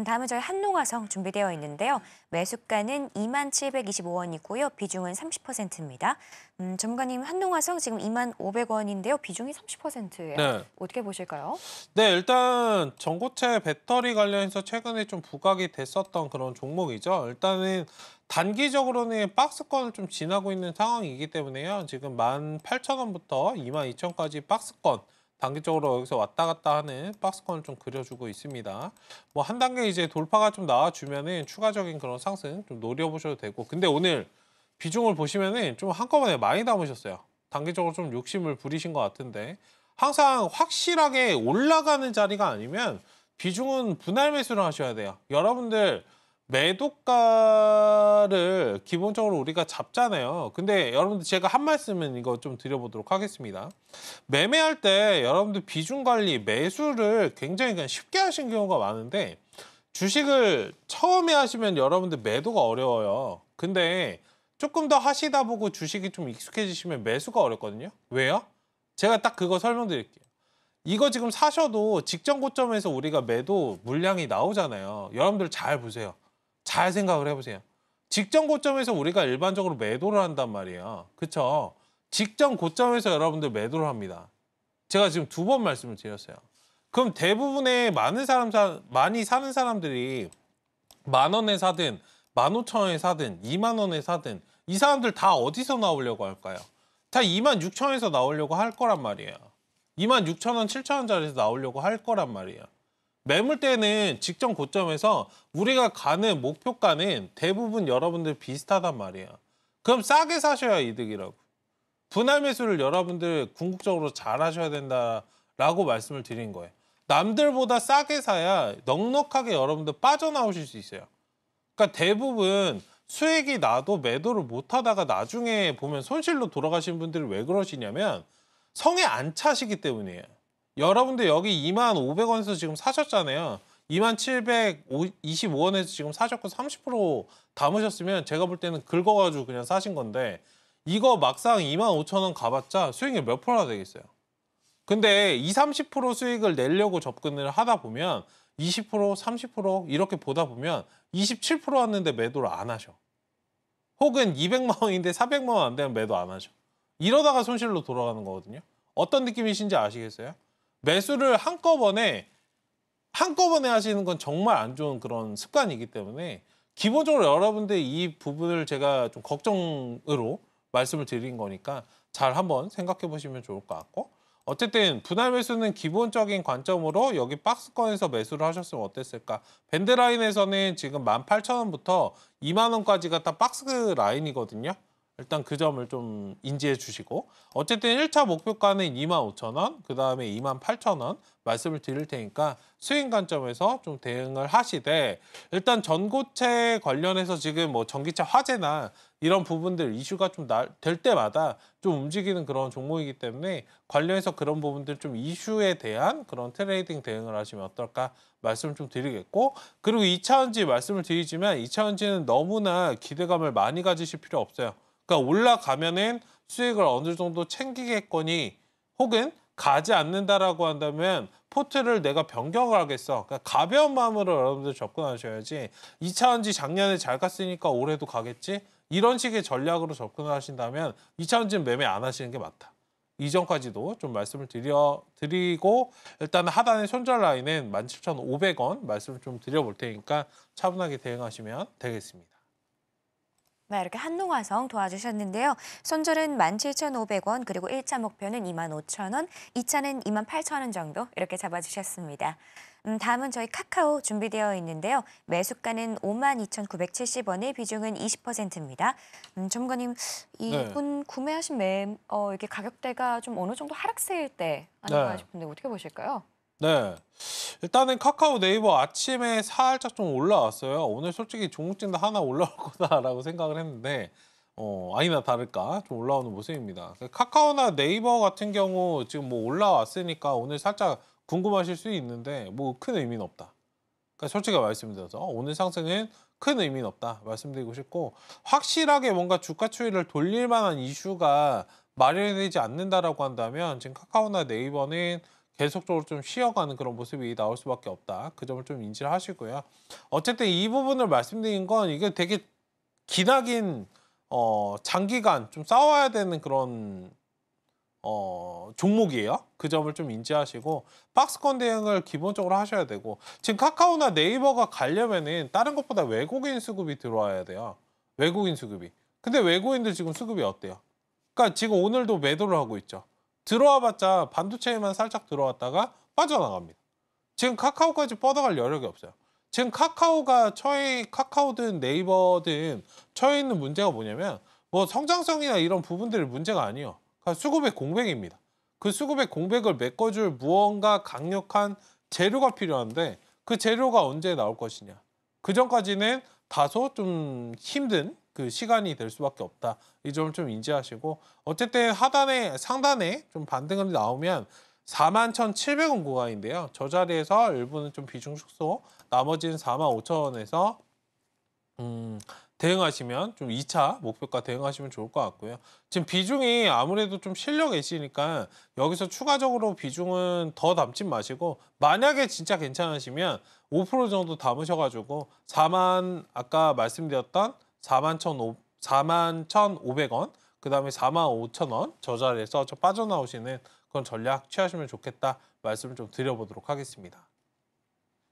S2: 다음은 저희 한농화성 준비되어 있는데요. 매수가는 2725원이고요. 비중은 30%입니다. 전문가님, 한농화성 지금 2500원인데요. 비중이 30%예요.
S3: 네.
S2: 어떻게 보실까요?
S3: 네, 일단 전고체 배터리 관련해서 최근에 좀 부각이 됐었던 그런 종목이죠. 일단은 단기적으로는 박스권을 좀 지나고 있는 상황이기 때문에요. 지금 18,000원부터 22,000원까지 박스권 단기적으로 여기서 왔다 갔다 하는 박스권을 좀 그려주고 있습니다. 뭐 한 단계 이제 돌파가 좀 나와주면은 추가적인 그런 상승 좀 노려보셔도 되고. 근데 오늘 비중을 보시면은 좀 한꺼번에 많이 담으셨어요. 단기적으로 좀 욕심을 부리신 것 같은데 항상 확실하게 올라가는 자리가 아니면 비중은 분할 매수를 하셔야 돼요. 여러분들 매도가를 기본적으로 우리가 잡잖아요. 근데 여러분들 제가 한 말씀은 이거 좀 드려보도록 하겠습니다. 매매할 때 여러분들 비중 관리, 매수를 굉장히 그냥 쉽게 하신 경우가 많은데 주식을 처음에 하시면 여러분들 매도가 어려워요. 근데 조금 더 하시다 보고 주식이 좀 익숙해지시면 매수가 어렵거든요. 왜요? 제가 딱 그거 설명드릴게요. 이거 지금 사셔도 직전 고점에서 우리가 매도 물량이 나오잖아요. 여러분들 잘 보세요. 잘 생각을 해보세요. 직전 고점에서 우리가 일반적으로 매도를 한단 말이에요. 그쵸? 직전 고점에서 여러분들 매도를 합니다. 제가 지금 2번 말씀을 드렸어요. 그럼 대부분의 많이 사는 사람들이 10,000원에 사든 15,000원에 사든 20,000원에 사든 이 사람들 다 어디서 나오려고 할까요? 다 26,000원에서 나오려고 할 거란 말이에요. 26,000원, 7,000원짜리에서 나오려고 할 거란 말이에요. 매물대는 직전 고점에서 우리가 가는 목표가는 대부분 여러분들 비슷하단 말이에요. 그럼 싸게 사셔야 이득이라고. 분할 매수를 여러분들 궁극적으로 잘 하셔야 된다라고 말씀을 드린 거예요. 남들보다 싸게 사야 넉넉하게 여러분들 빠져나오실 수 있어요. 그러니까 대부분 수익이 나도 매도를 못 하다가 나중에 보면 손실로 돌아가신 분들이 왜 그러시냐면 성에 안 차시기 때문이에요. 여러분들 여기 25,000원에서 지금 사셨잖아요. 2725원에서 지금 사셨고 30% 담으셨으면 제가 볼 때는 긁어가지고 그냥 사신 건데 이거 막상 25,000원 가봤자 수익률 몇 프로나 되겠어요. 근데 20-30% 수익을 내려고 접근을 하다 보면 20%, 30% 이렇게 보다 보면 27% 왔는데 매도를 안 하셔. 혹은 200만 원인데 400만 원 안 되면 매도 안 하셔. 이러다가 손실로 돌아가는 거거든요. 어떤 느낌이신지 아시겠어요? 매수를 한꺼번에 하시는 건 정말 안 좋은 그런 습관이기 때문에 기본적으로 여러분들 이 부분을 제가 좀 걱정으로 말씀을 드린 거니까 잘 한번 생각해 보시면 좋을 것 같고 어쨌든 분할 매수는 기본적인 관점으로 여기 박스권에서 매수를 하셨으면 어땠을까? 밴드 라인에서는 지금 18,000원부터 2만 원까지가 딱 박스 라인이거든요. 일단 그 점을 좀 인지해 주시고 어쨌든 1차 목표가는 25,000원, 그 다음에 28,000원 말씀을 드릴 테니까 수익 관점에서 좀 대응을 하시되 일단 전고체 관련해서 지금 뭐 전기차 화재나 이런 부분들 이슈가 좀 될 때마다 좀 움직이는 그런 종목이기 때문에 관련해서 그런 부분들 좀 이슈에 대한 그런 트레이딩 대응을 하시면 어떨까 말씀을 좀 드리겠고 그리고 2차전지 말씀을 드리지만 2차전지는 너무나 기대감을 많이 가지실 필요 없어요. 그러니까 올라가면은 수익을 어느 정도 챙기겠거니 혹은 가지 않는다라고 한다면 포트를 내가 변경을 하겠어. 그러니까 가벼운 마음으로 여러분들 접근하셔야지 2차전지 작년에 잘 갔으니까 올해도 가겠지? 이런 식의 전략으로 접근을 하신다면 2차전지는 매매 안 하시는 게 맞다. 이전까지도 좀 말씀을 드리고 일단 하단의 손절 라인은 17,500원 말씀을 좀 드려볼 테니까 차분하게 대응하시면 되겠습니다.
S2: 네, 이렇게 한농화성 도와주셨는데요. 손절은 17,500원, 그리고 1차 목표는 25,000원, 2차는 28,000원 정도 이렇게 잡아주셨습니다. 다음은 저희 카카오 준비되어 있는데요. 매수가는 52,970원에 비중은 20%입니다. 전문가님, 이분 구매하신 이렇게 가격대가 좀 어느 정도 하락세일 때 아닌가 싶은데 어떻게 보실까요?
S3: 네. 일단은 카카오 네이버 아침에 살짝 좀 올라왔어요. 오늘 솔직히 종목진도 하나 올라올 거다라고 생각을 했는데 아니나 다를까 좀 올라오는 모습입니다. 카카오나 네이버 같은 경우 지금 뭐 올라왔으니까 오늘 살짝 궁금하실 수 있는데 뭐 큰 의미는 없다. 그러니까 솔직히 말씀드려서 오늘 상승은 큰 의미는 없다 말씀드리고 싶고 확실하게 뭔가 주가 추이를 돌릴 만한 이슈가 마련되지 않는다라고 한다면 지금 카카오나 네이버는 계속적으로 좀 쉬어가는 그런 모습이 나올 수밖에 없다. 그 점을 좀 인지를 하시고요. 어쨌든 이 부분을 말씀드린 건 이게 되게 기나긴 장기간 좀 싸워야 되는 그런 종목이에요. 그 점을 좀 인지하시고 박스권 대응을 기본적으로 하셔야 되고 지금 카카오나 네이버가 가려면은 다른 것보다 외국인 수급이 들어와야 돼요. 외국인 수급이. 근데 외국인들 지금 수급이 어때요? 그러니까 지금 오늘도 매도를 하고 있죠. 들어와봤자 반도체에만 살짝 들어왔다가 빠져나갑니다. 지금 카카오까지 뻗어갈 여력이 없어요. 지금 카카오가 카카오든 네이버든 처해 있는 문제가 뭐냐면 뭐 성장성이나 이런 부분들이 문제가 아니에요. 그러니까 수급의 공백입니다. 그 수급의 공백을 메꿔줄 무언가 강력한 재료가 필요한데 그 재료가 언제 나올 것이냐. 그 전까지는 다소 좀 힘든 그 시간이 될 수밖에 없다. 이 점을 좀 인지하시고 어쨌든 상단에 좀 반등이 나오면 41,700원 구간인데요. 저 자리에서 일부는 좀 비중 축소, 나머지는 45,000원에서 대응하시면 좀 2차 목표가 대응하시면 좋을 것 같고요. 지금 비중이 아무래도 좀 실력 있으니까 여기서 추가적으로 비중은 더 담지 마시고 만약에 진짜 괜찮으시면 5% 정도 담으셔가지고 아까 말씀드렸던 41,500원 그 다음에 45,000원 저 자리에서 빠져나오시는 그런 전략 취하시면 좋겠다 말씀을 좀 드려보도록 하겠습니다.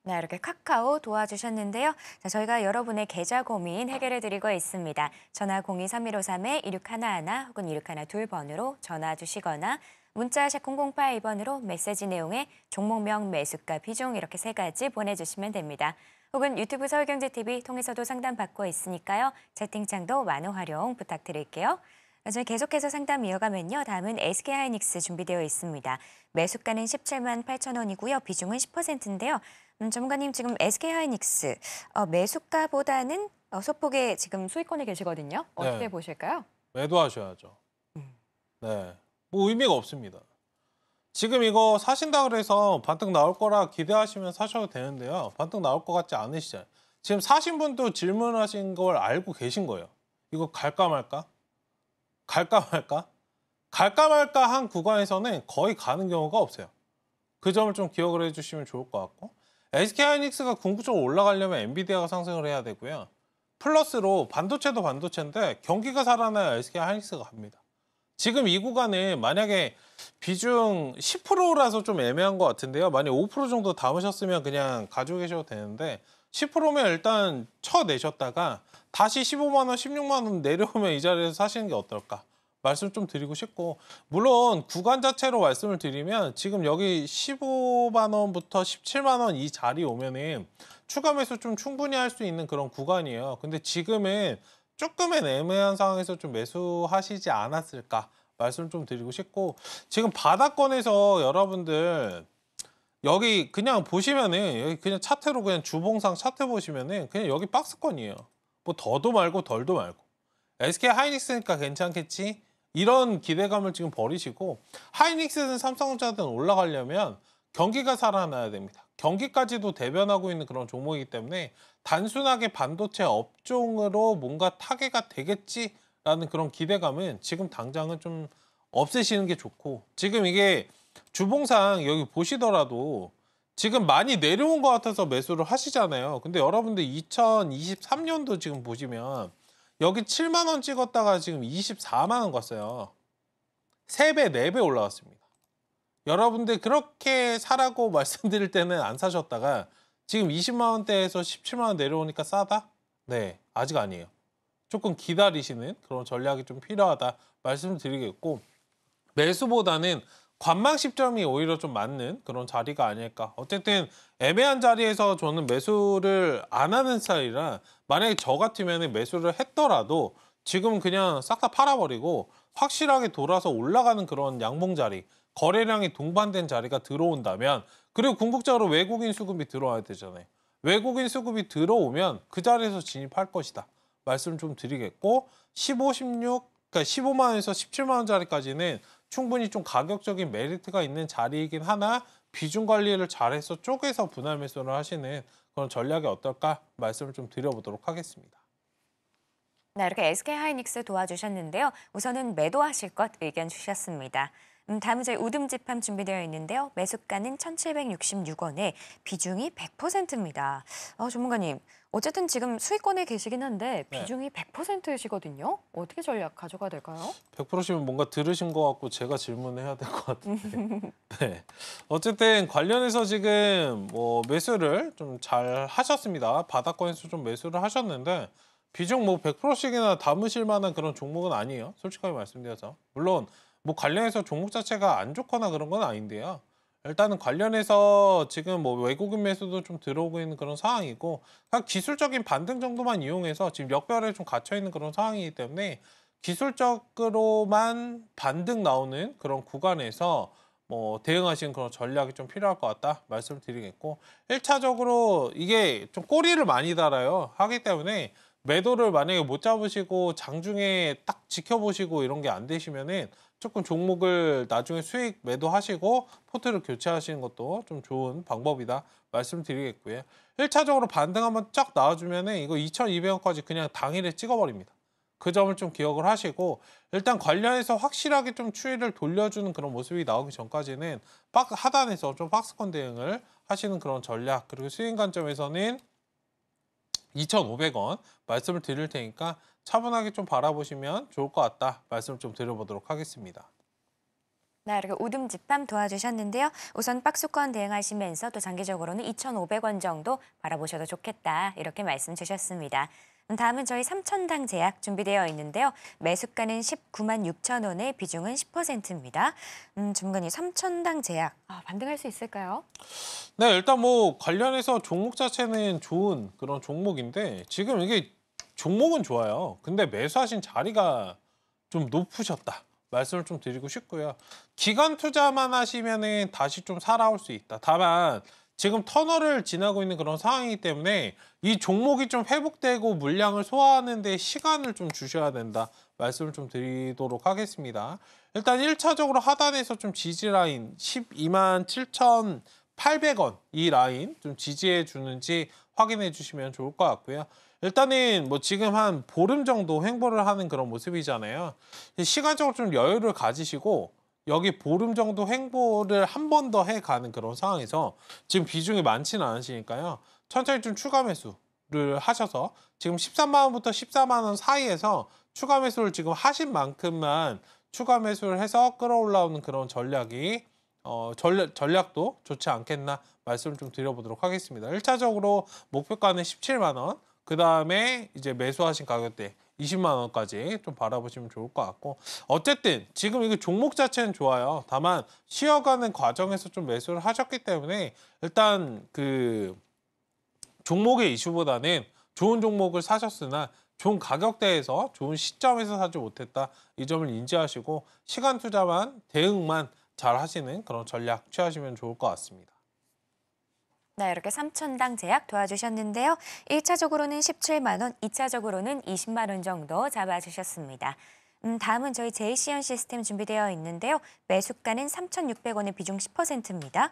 S2: 네, 이렇게 카카오 도와주셨는데요. 자, 저희가 여러분의 계좌 고민 해결해드리고 있습니다. 전화 023153-1611 혹은 1612번으로 전화 주시거나 문자 샵 0082번으로 메시지 내용에 종목명, 매수가, 비중 이렇게 3가지 보내주시면 됩니다. 혹은 유튜브 서울경제TV 통해서도 상담받고 있으니까요. 채팅창도 많은 활용 부탁드릴게요. 저희 계속해서 상담 이어가면요. 다음은 SK하이닉스 준비되어 있습니다. 매수가는 17만 8천 원이고요. 비중은 10%인데요. 전문가님 지금 SK하이닉스 매수가보다는 소폭의 지금 수익권에 계시거든요. 어떻게 보실까요?
S3: 매도하셔야죠. 네, 뭐 의미가 없습니다. 지금 이거 사신다 그래서 반등 나올 거라 기대하시면 사셔도 되는데요. 반등 나올 것 같지 않으시죠? 지금 사신 분도 질문하신 걸 알고 계신 거예요. 이거 갈까 말까? 갈까 말까? 갈까 말까 한 구간에서는 거의 가는 경우가 없어요. 그 점을 좀 기억을 해주시면 좋을 것 같고 SK하이닉스가 궁극적으로 올라가려면 엔비디아가 상승을 해야 되고요. 플러스로 반도체도 반도체인데 경기가 살아나야 SK하이닉스가 갑니다. 지금 이 구간은 만약에 비중 10%라서 좀 애매한 것 같은데요. 만약 5% 정도 담으셨으면 그냥 가지고 계셔도 되는데 10%면 일단 쳐내셨다가 다시 15만 원, 16만 원 내려오면 이 자리에서 사시는 게 어떨까? 말씀 좀 드리고 싶고, 물론 구간 자체로 말씀을 드리면 지금 여기 15만 원부터 17만 원 이 자리 오면은 추가 매수 좀 충분히 할 수 있는 그런 구간이에요. 근데 지금은 조금은 애매한 상황에서 좀 매수하시지 않았을까 말씀 좀 드리고 싶고, 지금 바닥권에서 여러분들 여기 그냥 보시면은 여기 그냥 차트로 그냥 주봉상 차트 보시면은 그냥 여기 박스권이에요. 뭐 더도 말고 덜도 말고. SK 하이닉스니까 괜찮겠지? 이런 기대감을 지금 버리시고, 하이닉스든 삼성전자든 올라가려면 경기가 살아나야 됩니다. 경기까지도 대변하고 있는 그런 종목이기 때문에 단순하게 반도체 업종으로 뭔가 타개가 되겠지라는 그런 기대감은 지금 당장은 좀 없애시는 게 좋고, 지금 이게 주봉상 여기 보시더라도 지금 많이 내려온 것 같아서 매수를 하시잖아요. 근데 여러분들 2023년도 지금 보시면 여기 7만 원 찍었다가 지금 24만 원 갔어요. 3배, 4배 올라왔습니다. 여러분들 그렇게 사라고 말씀드릴 때는 안 사셨다가 지금 20만 원대에서 17만 원 내려오니까 싸다? 네, 아직 아니에요. 조금 기다리시는 그런 전략이 좀 필요하다 말씀드리겠고, 매수보다는 관망 시점이 오히려 좀 맞는 그런 자리가 아닐까. 어쨌든 애매한 자리에서 저는 매수를 안 하는 스타일이라, 만약에 저 같으면 매수를 했더라도 지금 그냥 싹 다 팔아버리고 확실하게 돌아서 올라가는 그런 양봉 자리, 거래량이 동반된 자리가 들어온다면, 그리고 궁극적으로 외국인 수급이 들어와야 되잖아요. 외국인 수급이 들어오면 그 자리에서 진입할 것이다 말씀 좀 드리겠고, 15, 16, 그러니까 15만 원에서 17만 원짜리까지는 충분히 좀 가격적인 메리트가 있는 자리이긴 하나, 비중 관리를 잘해서 쪼개서 분할 매수를 하시는 그런 전략이 어떨까 말씀을 좀 드려보도록 하겠습니다.
S2: 네, 이렇게 SK 하이닉스 도와주셨는데요. 우선은 매도하실 것 의견 주셨습니다. 다음은 저희 우듬집합 준비되어 있는데요. 매수가는 1,766원에 비중이 100%입니다. 전문가님, 어쨌든 지금 수익권에 계시긴 한데
S3: 네.
S2: 비중이 100%시거든요. 어떻게 전략 가져가야 될까요?
S3: 100%시면 뭔가 들으신 것 같고 제가 질문해야 될 것 같은데. 네. 어쨌든 관련해서 지금 뭐 매수를 좀 잘 하셨습니다. 바닥권에서 좀 매수를 하셨는데 비중 뭐 100%씩이나 담으실 만한 그런 종목은 아니에요. 솔직하게 말씀드려서. 물론 뭐 관련해서 종목 자체가 안 좋거나 그런 건 아닌데요. 일단은 관련해서 지금 뭐 외국인 매수도 좀 들어오고 있는 그런 상황이고, 그냥 기술적인 반등 정도만 이용해서 지금 역별에 좀 갇혀 있는 그런 상황이기 때문에 기술적으로만 반등 나오는 그런 구간에서 뭐 대응하시는 그런 전략이 좀 필요할 것 같다 말씀을 드리겠고, 1차적으로 이게 좀 꼬리를 많이 달아요. 하기 때문에 매도를 만약에 못 잡으시고 장중에 딱 지켜보시고 이런 게 안 되시면은 조금 종목을 나중에 수익 매도하시고 포트를 교체하시는 것도 좀 좋은 방법이다 말씀드리겠고요. 1차적으로 반등 한번 쫙 나와주면은 이거 2,200원까지 그냥 당일에 찍어버립니다. 그 점을 좀 기억을 하시고, 일단 관련해서 확실하게 좀 추이를 돌려주는 그런 모습이 나오기 전까지는 하단에서 좀 박스권 대응을 하시는 그런 전략, 그리고 수익 관점에서는 2,500원 말씀을 드릴 테니까 차분하게 좀 바라보시면 좋을 것 같다 말씀을 좀 드려보도록 하겠습니다.
S2: 네, 이렇게 우듬집합 도와주셨는데요. 우선 박스권 대응하시면서 또 장기적으로는 2,500원 정도 바라보셔도 좋겠다 이렇게 말씀 주셨습니다. 다음은 저희 삼천당 제약 준비되어 있는데요. 매수가는 19만 6천 원에 비중은 10%입니다. 전문가님, 삼천당 제약 반등할 수 있을까요?
S3: 네, 일단 뭐 관련해서 종목 자체는 좋은 그런 종목인데 지금 이게 종목은 좋아요. 근데 매수하신 자리가 좀 높으셨다 말씀을 좀 드리고 싶고요. 기간 투자만 하시면은 다시 좀 살아올 수 있다. 다만 지금 터널을 지나고 있는 그런 상황이기 때문에 이 종목이 좀 회복되고 물량을 소화하는 데 시간을 좀 주셔야 된다 말씀을 좀 드리도록 하겠습니다. 일단 1차적으로 하단에서 좀 지지 라인 12만 7,800원 이 라인 좀 지지해 주는지 확인해 주시면 좋을 것 같고요. 일단은 뭐 지금 한 보름 정도 횡보를 하는 그런 모습이잖아요. 시간적으로 좀 여유를 가지시고 여기 보름 정도 횡보를 한 번 더 해가는 그런 상황에서 지금 비중이 많지는 않으시니까요. 천천히 좀 추가 매수를 하셔서 지금 13만 원부터 14만 원 사이에서 추가 매수를 지금 하신 만큼만 추가 매수를 해서 끌어올라오는 그런 전략이 전략도 좋지 않겠나 말씀을 좀 드려보도록 하겠습니다. 1차적으로 목표가는 17만 원, 그 다음에 이제 매수하신 가격대 20만 원까지 좀 바라보시면 좋을 것 같고 어쨌든 지금 이거 종목 자체는 좋아요. 다만 쉬어가는 과정에서 좀 매수를 하셨기 때문에 일단 그 종목의 이슈보다는 좋은 종목을 사셨으나 좋은 가격대에서 좋은 시점에서 사지 못했다. 이 점을 인지하시고 시간 투자만 대응만 잘 하시는 그런 전략 취하시면 좋을 것 같습니다.
S2: 네, 이렇게 3천당 제약 도와주셨는데요. 1차적으로는 17만 원, 2차적으로는 20만 원 정도 잡아주셨습니다. 다음은 저희 JCN 시스템 준비되어 있는데요. 매수가는 3,600원의 비중 10%입니다.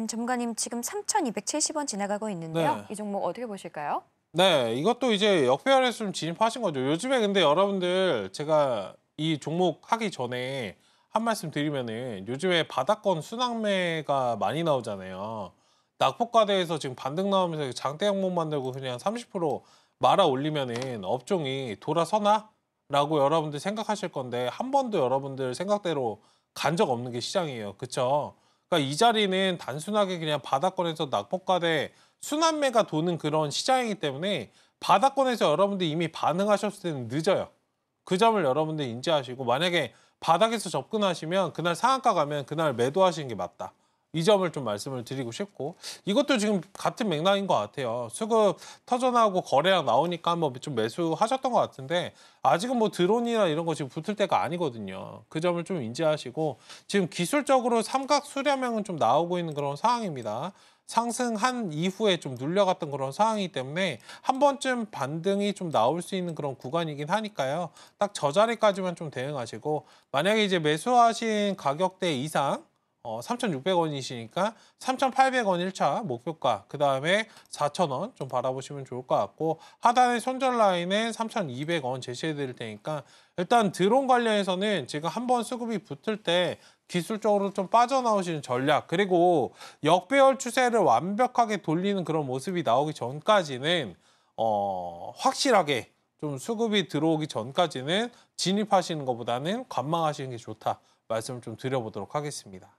S2: 전문가님 지금 3,270원 지나가고 있는데요.
S3: 네.
S2: 이 종목 어떻게 보실까요?
S3: 네, 이것도 이제 역배열에 좀 진입하신 거죠. 요즘에 근데 여러분들 제가 이 종목 하기 전에 한 말씀 드리면은 요즘에 바닥권 순항매가 많이 나오잖아요. 낙폭과대에서 지금 반등 나오면서 장대 항목 만들고 그냥 30% 말아 올리면은 업종이 돌아서나? 라고 여러분들 생각하실 건데 한 번도 여러분들 생각대로 간 적 없는 게 시장이에요. 그쵸? 그러니까 이 자리는 단순하게 그냥 바닥권에서 낙폭과대 순환매가 도는 그런 시장이기 때문에 바닥권에서 여러분들 이미 반응하셨을 때는 늦어요. 그 점을 여러분들 인지하시고 만약에 바닥에서 접근하시면 그날 상한가 가면 그날 매도하시는 게 맞다. 이 점을 좀 말씀을 드리고 싶고 이것도 지금 같은 맥락인 것 같아요. 수급 터져나오고 거래량 나오니까 한번 좀 매수하셨던 것 같은데 아직은 뭐 드론이나 이런 거 지금 붙을 때가 아니거든요. 그 점을 좀 인지하시고 지금 기술적으로 삼각 수렴형은 좀 나오고 있는 그런 상황입니다. 상승한 이후에 좀 눌려갔던 그런 상황이기 때문에 한 번쯤 반등이 좀 나올 수 있는 그런 구간이긴 하니까요. 딱 저 자리까지만 좀 대응하시고 만약에 이제 매수하신 가격대 이상 3,600원이시니까 3,800원 1차 목표가 그다음에 4,000원 좀 바라보시면 좋을 것 같고 하단의 손절 라인은 3,200원 제시해 드릴 테니까 일단 드론 관련해서는 지금 한번 수급이 붙을 때 기술적으로 좀 빠져나오시는 전략 그리고 역배열 추세를 완벽하게 돌리는 그런 모습이 나오기 전까지는 확실하게 좀 수급이 들어오기 전까지는 진입하시는 것보다는 관망하시는 게 좋다 말씀을 좀 드려보도록 하겠습니다.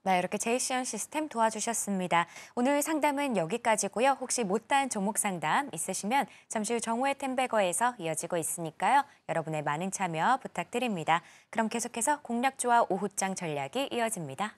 S2: 네, 이렇게 JCN 시스템 도와주셨습니다. 오늘 상담은 여기까지고요. 혹시 못다한 종목 상담 있으시면 잠시 후 정오의 템베거에서 이어지고 있으니까요. 여러분의 많은 참여 부탁드립니다. 그럼 계속해서 공략주와 오후장 전략이 이어집니다.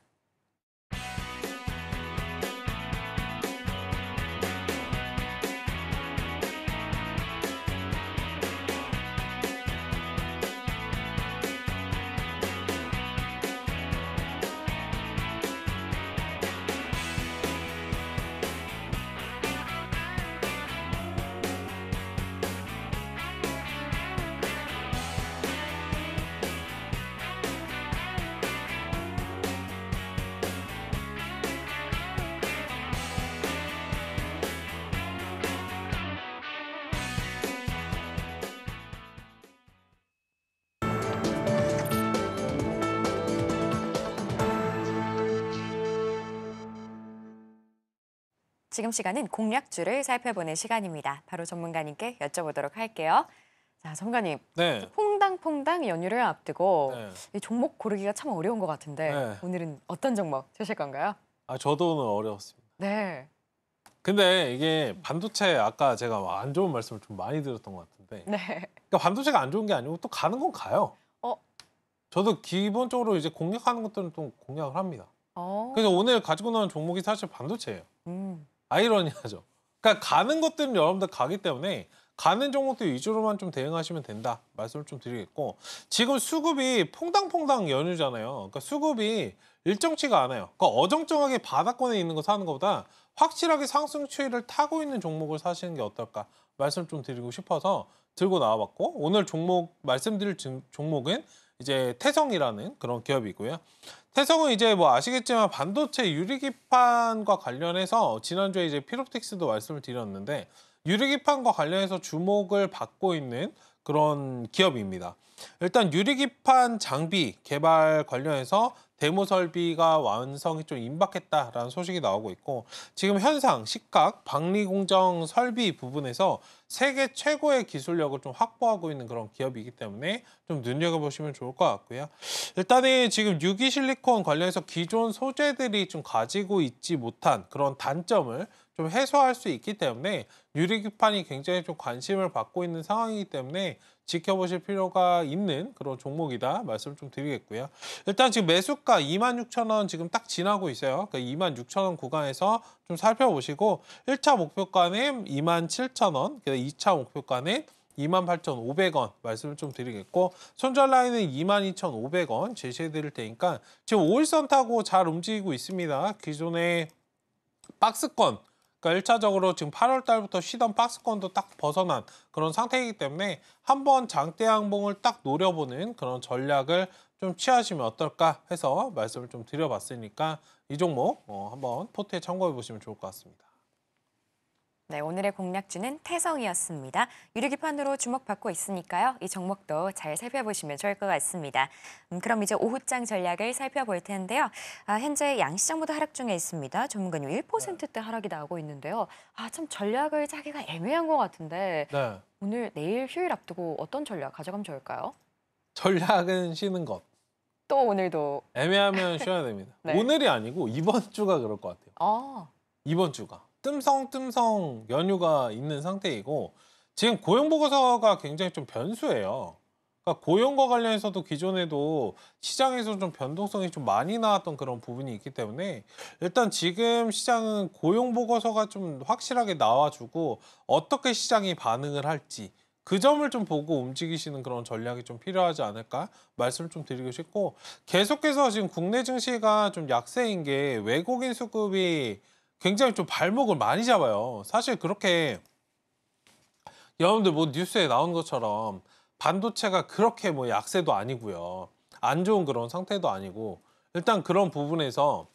S2: 지금 시간은 공략주를 살펴보는 시간입니다. 바로 전문가님께 여쭤보도록 할게요. 자, 전문가님.
S3: 네.
S2: 퐁당퐁당 연휴를 앞두고
S3: 네.
S2: 이 종목 고르기가 참 어려운 것 같은데
S3: 네.
S2: 오늘은 어떤 종목 주실 건가요?
S3: 저도 오늘 어려웠습니다.
S2: 네.
S3: 근데 이게 반도체 아까 제가 안 좋은 말씀을 좀 많이 드렸던 것 같은데
S2: 네.
S3: 그러니까 반도체가 안 좋은 게 아니고 또 가는 건 가요. 저도 기본적으로 이제 공략하는 것들은 또 공략을 합니다. 그래서 오늘 가지고 나온 종목이 사실 반도체예요. 아이러니하죠. 그러니까 가는 것들은 여러분들 가기 때문에 가는 종목들 위주로만 좀 대응하시면 된다 말씀을 좀 드리겠고 지금 수급이 퐁당퐁당 연휴잖아요. 그러니까 수급이 일정치가 않아요. 그러니까 어정쩡하게 바닥권에 있는 거 사는 것보다 확실하게 상승 추이를 타고 있는 종목을 사시는 게 어떨까 말씀 좀 드리고 싶어서 들고 나와봤고 오늘 종목 말씀드릴 종목은 이제 태성이라는 그런 기업이고요. 태성은 이제 뭐 아시겠지만 반도체 유리기판과 관련해서 지난주에 이제 피롭틱스도 말씀을 드렸는데 유리기판과 관련해서 주목을 받고 있는 그런 기업입니다. 일단 유리기판 장비 개발 관련해서 데모 설비가 완성이 좀 임박했다라는 소식이 나오고 있고 지금 현상, 식각, 방리공정 설비 부분에서 세계 최고의 기술력을 좀 확보하고 있는 그런 기업이기 때문에 좀 눈여겨보시면 좋을 것 같고요. 일단은 지금 유기실리콘 관련해서 기존 소재들이 좀 가지고 있지 못한 그런 단점을 좀 해소할 수 있기 때문에 유리기판이 굉장히 좀 관심을 받고 있는 상황이기 때문에 지켜보실 필요가 있는 그런 종목이다 말씀을 좀 드리겠고요. 일단 지금 매수가 26,000원 지금 딱 지나고 있어요. 그러니까 26,000원 구간에서 좀 살펴보시고 1차 목표가는 27,000원, 2차 목표가는 28,500원 말씀을 좀 드리겠고 손절 라인은 22,500원 제시해 드릴 테니까 지금 5일선 타고 잘 움직이고 있습니다. 기존의 박스권 그러니까 1차적으로 지금 8월 달부터 쉬던 박스권도 딱 벗어난 그런 상태이기 때문에 한번 장대 양봉을 딱 노려보는 그런 전략을 좀 취하시면 어떨까 해서 말씀을 좀 드려봤으니까 이 종목 한번 포트에 참고해 보시면 좋을 것 같습니다.
S2: 네, 오늘의 공략주는 태성이었습니다. 유리기판으로 주목받고 있으니까요. 이 종목도 잘 살펴보시면 좋을 것 같습니다. 그럼 이제 오후장 전략을 살펴볼 텐데요. 현재 양시장보다 하락 중에 있습니다. 전문가님 1%대 하락이 나오고 있는데요. 참 전략을 짜기가 애매한 것 같은데
S3: 네.
S2: 오늘 내일 휴일 앞두고 어떤 전략 가져가면 좋을까요?
S3: 전략은 쉬는 것.
S2: 또 오늘도
S3: 애매하면 쉬어야 됩니다.
S2: 네.
S3: 오늘이 아니고 이번 주가 그럴 것 같아요. 이번 주가. 뜸성뜸성 연휴가 있는 상태이고 지금 고용보고서가 굉장히 좀 변수예요. 그러니까 고용과 관련해서도 기존에도 시장에서 좀 변동성이 좀 많이 나왔던 그런 부분이 있기 때문에 일단 지금 시장은 고용보고서가 좀 확실하게 나와주고 어떻게 시장이 반응을 할지 그 점을 좀 보고 움직이시는 그런 전략이 좀 필요하지 않을까 말씀을 좀 드리고 싶고 계속해서 지금 국내 증시가 좀 약세인 게 외국인 수급이 굉장히 좀 발목을 많이 잡아요. 사실 그렇게 여러분들 뭐 뉴스에 나온 것처럼 반도체가 그렇게 뭐 약세도 아니고요. 안 좋은 그런 상태도 아니고 일단 그런 부분에서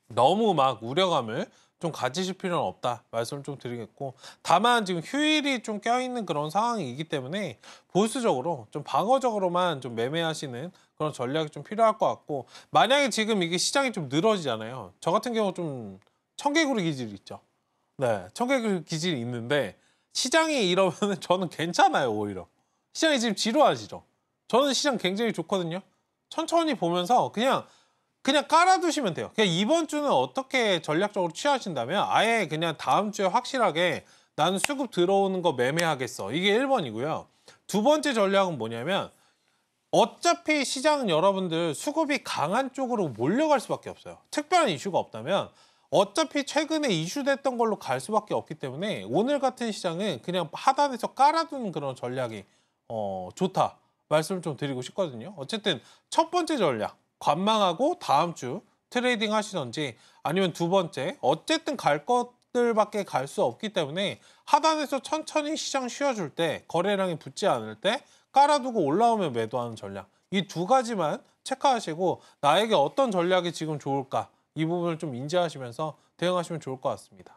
S3: 너무 막 우려감을 좀 가지실 필요는 없다 말씀을 좀 드리겠고 다만 지금 휴일이 좀 껴있는 그런 상황이기 때문에 보수적으로 좀 방어적으로만 좀 매매하시는 그런 전략이 좀 필요할 것 같고 만약에 지금 이게 시장이 좀 늘어지잖아요. 저 같은 경우 좀 청개구리 기질이 있죠. 네, 청개구리 기질이 있는데 시장이 이러면 저는 괜찮아요, 오히려. 시장이 지금 지루하시죠? 저는 시장 굉장히 좋거든요. 천천히 보면서 그냥 깔아두시면 돼요. 그냥 이번 주는 어떻게 전략적으로 취하신다면 아예 그냥 다음 주에 확실하게 나는 수급 들어오는 거 매매하겠어. 이게 1번이고요. 두 번째 전략은 뭐냐면 어차피 시장은 여러분들 수급이 강한 쪽으로 몰려갈 수밖에 없어요. 특별한 이슈가 없다면 어차피 최근에 이슈됐던 걸로 갈 수밖에 없기 때문에 오늘 같은 시장은 그냥 하단에서 깔아두는 그런 전략이 좋다 말씀을 좀 드리고 싶거든요. 어쨌든 첫 번째 전략 관망하고 다음 주 트레이딩 하시던지 아니면 두 번째 어쨌든 갈 것들밖에 갈 수 없기 때문에 하단에서 천천히 시장 쉬어줄 때 거래량이 붙지 않을 때 깔아두고 올라오면 매도하는 전략 이 두 가지만 체크하시고 나에게 어떤 전략이 지금 좋을까 이 부분을 좀 인지하시면서 대응하시면 좋을 것 같습니다.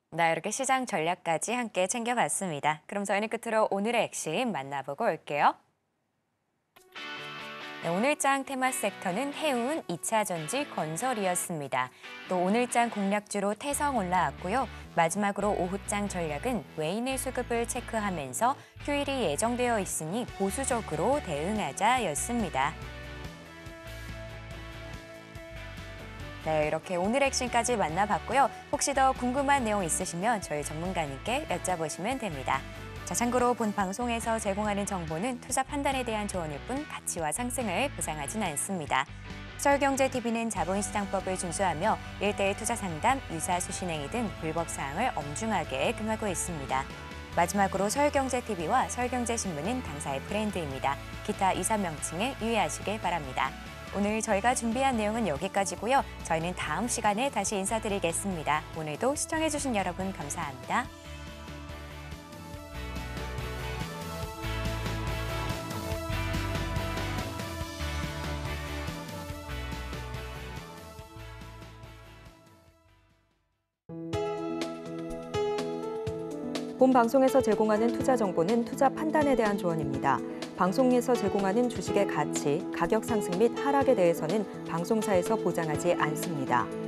S2: 네, 이렇게 시장 전략까지 함께 챙겨봤습니다. 그럼 저희는 끝으로 오늘의 핵심 만나보고 올게요. 네, 오늘장 테마 섹터는 해운, 2차 전지, 건설이었습니다. 또 오늘장 공략주로 태성 올라왔고요. 마지막으로 오후장 전략은 외인의 수급을 체크하면서 휴일이 예정되어 있으니 보수적으로 대응하자였습니다. 네, 이렇게 오늘 핵심까지 만나봤고요. 혹시 더 궁금한 내용 있으시면 저희 전문가님께 여쭤보시면 됩니다. 자, 참고로 본 방송에서 제공하는 정보는 투자 판단에 대한 조언일 뿐 가치와 상승을 보장하진 않습니다. 서울경제TV는 자본시장법을 준수하며 1:1 투자 상담, 유사 수신행위 등 불법 사항을 엄중하게 금하고 있습니다. 마지막으로 서울경제TV와 서울경제신문은 당사의 브랜드입니다. 기타 이사 명칭에 유의하시길 바랍니다. 오늘 저희가 준비한 내용은 여기까지고요. 저희는 다음 시간에 다시 인사드리겠습니다. 오늘도 시청해주신 여러분 감사합니다.
S1: 본 방송에서 제공하는 투자 정보는 투자 판단에 대한 조언입니다. 방송에서 제공하는 주식의 가치, 가격 상승 및 하락에 대해서는 방송사에서 보장하지 않습니다.